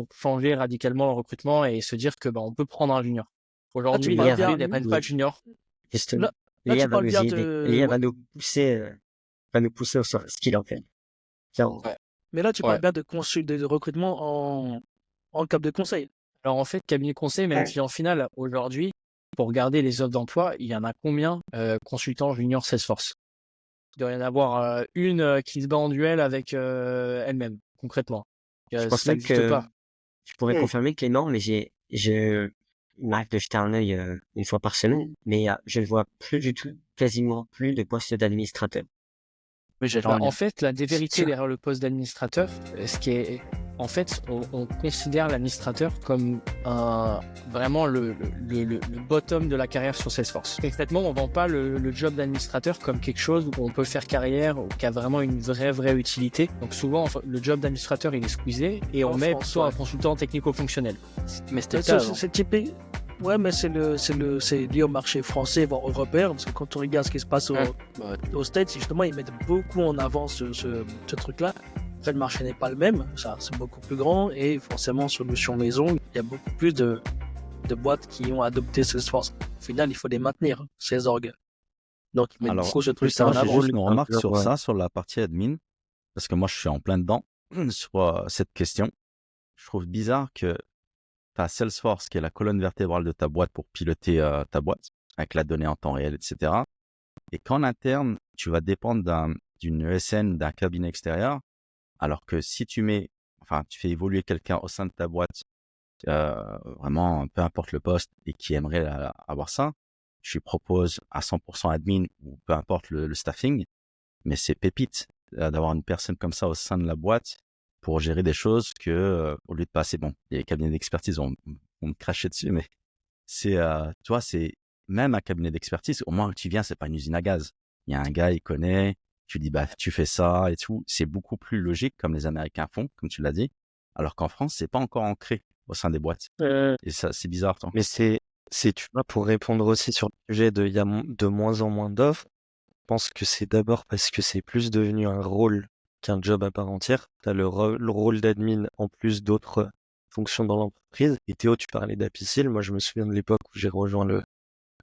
pour changer radicalement le recrutement et se dire que on peut prendre un junior. Aujourd'hui,
parles
les
bien-
entreprises ne prennent pas de junior.
Justement.
Là,
L'IA
tu
va
parles
nous
bien
aider.
de.
L'IA
Ouais.
va nous pousser au soft skill, en fait. Clairement.
Ouais.
Mais là, tu
Ouais.
parles bien de recrutement en cap de conseil.
Alors en fait, cabinet conseil, même client final, aujourd'hui, pour regarder les offres d'emploi, il y en a combien consultants junior Salesforce? Il doit y en avoir une qui se bat en duel avec elle-même, concrètement.
Je pense
Ça
même
n'existe
que
pas.
je pourrais confirmer que non, mais il m'arrive de jeter un œil une fois par semaine, mais je ne vois plus du tout, quasiment plus de postes d'administrateur.
Oui, j'allais en
En
venir.
fait, la vérité
sûr.
derrière le poste d'administrateur, ce qui est, en fait, on considère l'administrateur comme vraiment le bottom de la carrière sur Salesforce. Concrètement, on vend pas le job d'administrateur comme quelque chose où on peut faire carrière ou qui a vraiment une vraie utilité. Donc souvent, le job d'administrateur, il est squeezé et on
En
met
France,
plutôt
ouais.
un consultant technico-fonctionnel.
Mais c'était le cas avant.
C'est typique. Ouais, mais c'est lié au marché français, voire européen, parce que quand on regarde ce qui se passe
Ouais.
aux States, justement, ils mettent beaucoup en avant ce truc-là. Après, le marché n'est pas le même, ça, c'est beaucoup plus grand, et forcément, solution maison, il y a beaucoup plus de boîtes qui ont adopté Salesforce. Au final, il faut les maintenir, ces orgues. Donc, ils mettent
Alors,
beaucoup ce truc-là
moi,
en
j'ai
avant.
juste une remarque
alors,
sur
ouais.
ça, sur la partie admin, parce que moi, je suis en plein dedans sur cette question. Je trouve bizarre que tu as Salesforce, qui est la colonne vertébrale de ta boîte pour piloter ta boîte, avec la donnée en temps réel, etc. Et qu'en interne, tu vas dépendre d'une ESN, d'un cabinet extérieur, alors que si tu fais évoluer quelqu'un au sein de ta boîte, vraiment, peu importe le poste, et qui aimerait avoir ça, je lui propose à 100% admin, ou peu importe le staffing, mais c'est pépite d'avoir une personne comme ça au sein de la boîte pour gérer des choses que, au lieu de passer, les cabinets d'expertise on me crachait dessus, mais c'est, tu vois, c'est même un cabinet d'expertise, au moins tu viens, c'est pas une usine à gaz. Il y a un gars, il connaît, tu dis, tu fais ça et tout. C'est beaucoup plus logique comme les Américains font, comme tu l'as dit. Alors qu'en France, c'est pas encore ancré au sein des boîtes. Et ça, c'est bizarre, toi.
Mais tu vois, pour répondre aussi sur le sujet il y a de moins en moins d'offres, je pense que c'est d'abord parce que c'est plus devenu un rôle qu'un job à part entière. Tu as le rôle d'admin en plus d'autres fonctions dans l'entreprise. Et Théo, tu parlais d'Apicil. Moi, je me souviens de l'époque où j'ai rejoint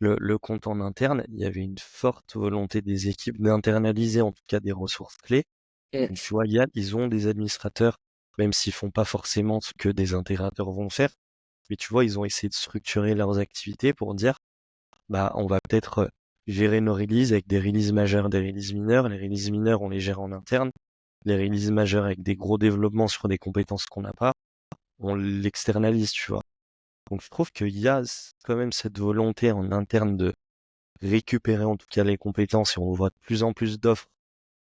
le compte en interne. Il y avait une forte volonté des équipes d'internaliser en tout cas des ressources clés. Donc, tu vois, ils ont des administrateurs, même s'ils font pas forcément ce que des intégrateurs vont faire. Mais tu vois, ils ont essayé de structurer leurs activités pour dire, on va peut-être gérer nos releases avec des releases majeures, des releases mineures. Les releases mineures, on les gère en interne. Les releases majeures avec des gros développements sur des compétences qu'on n'a pas, on l'externalise, tu vois. Donc, je trouve qu'il y a quand même cette volonté en interne de récupérer en tout cas les compétences et on voit de plus en plus d'offres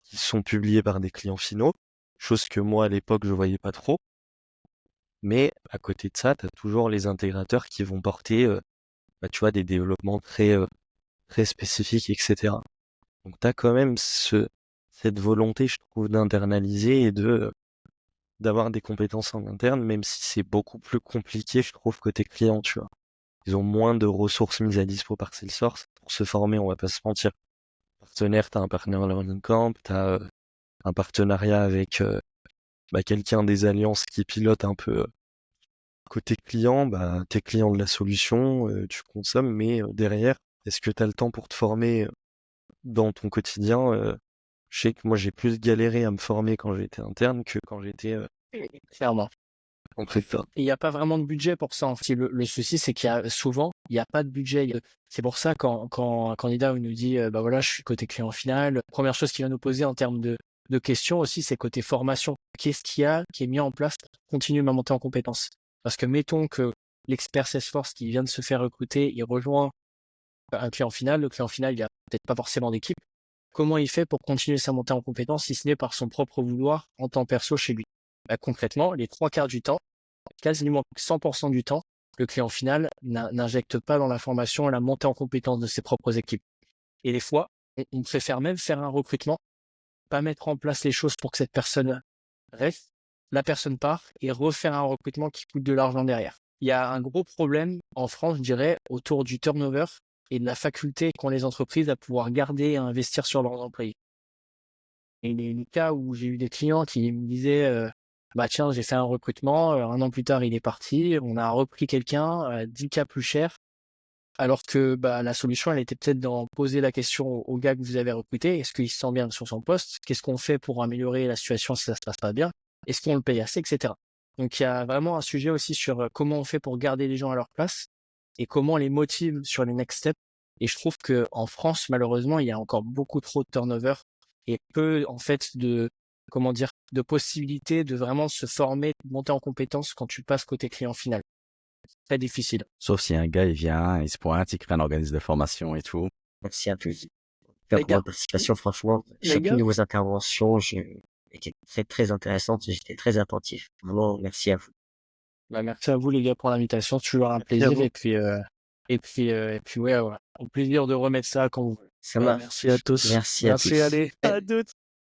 qui sont publiées par des clients finaux, chose que moi, à l'époque, je voyais pas trop. Mais à côté de ça, tu as toujours les intégrateurs qui vont porter, tu vois, des développements très spécifiques, etc. Donc, tu as quand même cette volonté, je trouve, d'internaliser et d'avoir des compétences en interne, même si c'est beaucoup plus compliqué, je trouve, côté client, tu vois. Ils ont moins de ressources mises à dispo par Salesforce pour se former, on va pas se mentir. Partenaire, t'as un partenaire Learning Camp, t'as un partenariat avec quelqu'un des alliances qui pilote un peu côté client, t'es client de la solution, tu consommes, mais derrière, est-ce que t'as le temps pour te former dans ton quotidien? Je sais que moi j'ai plus galéré à me former quand j'étais interne que quand j'étais
Clairement.
en prépa.
Et il n'y a pas vraiment de budget pour ça. En fait, le souci, c'est qu'il y a souvent, il n'y a pas de budget. C'est pour ça quand un candidat nous dit, voilà, je suis côté client final, première chose qu'il va nous poser en termes de questions aussi, c'est côté formation. Qu'est-ce qu'il y a qui est mis en place pour continuer ma montée en compétences? Parce que mettons que l'expert Salesforce qui vient de se faire recruter, il rejoint un client final. Le client final, il a peut-être pas forcément d'équipe. Comment il fait pour continuer sa montée en compétences si ce n'est par son propre vouloir en temps perso chez lui? Concrètement, les 3/4 du temps, quasiment 100% du temps, le client final n'injecte pas dans la formation et la montée en compétence de ses propres équipes. Et des fois, on préfère même faire un recrutement, pas mettre en place les choses pour que cette personne reste, la personne part et refaire un recrutement qui coûte de l'argent derrière. Il y a un gros problème en France, je dirais, autour du turnover et de la faculté qu'ont les entreprises à pouvoir garder et à investir sur leurs employés. Et les cas où j'ai eu des clients qui me disaient bah tiens, j'ai fait un recrutement, 1 an plus tard, il est parti, on a repris quelqu'un, 10K plus cher, alors que bah, la solution, elle était peut-être d'en poser la question au gars que vous avez recruté. Est-ce qu'il se sent bien sur son poste? Qu'est-ce qu'on fait pour améliorer la situation si ça se passe pas bien? Est-ce qu'on le paye assez, etc. Donc, il y a vraiment un sujet aussi sur comment on fait pour garder les gens à leur place et comment on les motive sur les next steps. Et je trouve que en France, malheureusement, il y a encore beaucoup trop de turnover et peu, en fait, de possibilités de vraiment se former, de monter en compétences quand tu passes côté client final. C'est très difficile.
Sauf si un gars, il vient, il se pointe, il crée un organisme de formation et tout.
Merci à tous.
Les
Pour
gars,
votre participation, franchement,
les
chacune
gars,
de vos interventions était très, très intéressante. J'étais très attentif. Vraiment, merci à vous.
Bah, merci à vous les gars pour l'invitation, c'est toujours un
Merci à
plaisir
vous.
et puis ouais, voilà. Au plaisir de remettre ça quand vous voulez.
Ça
bah,
marche.
merci à tous.
Merci à tous.
Merci, allez, à toutes.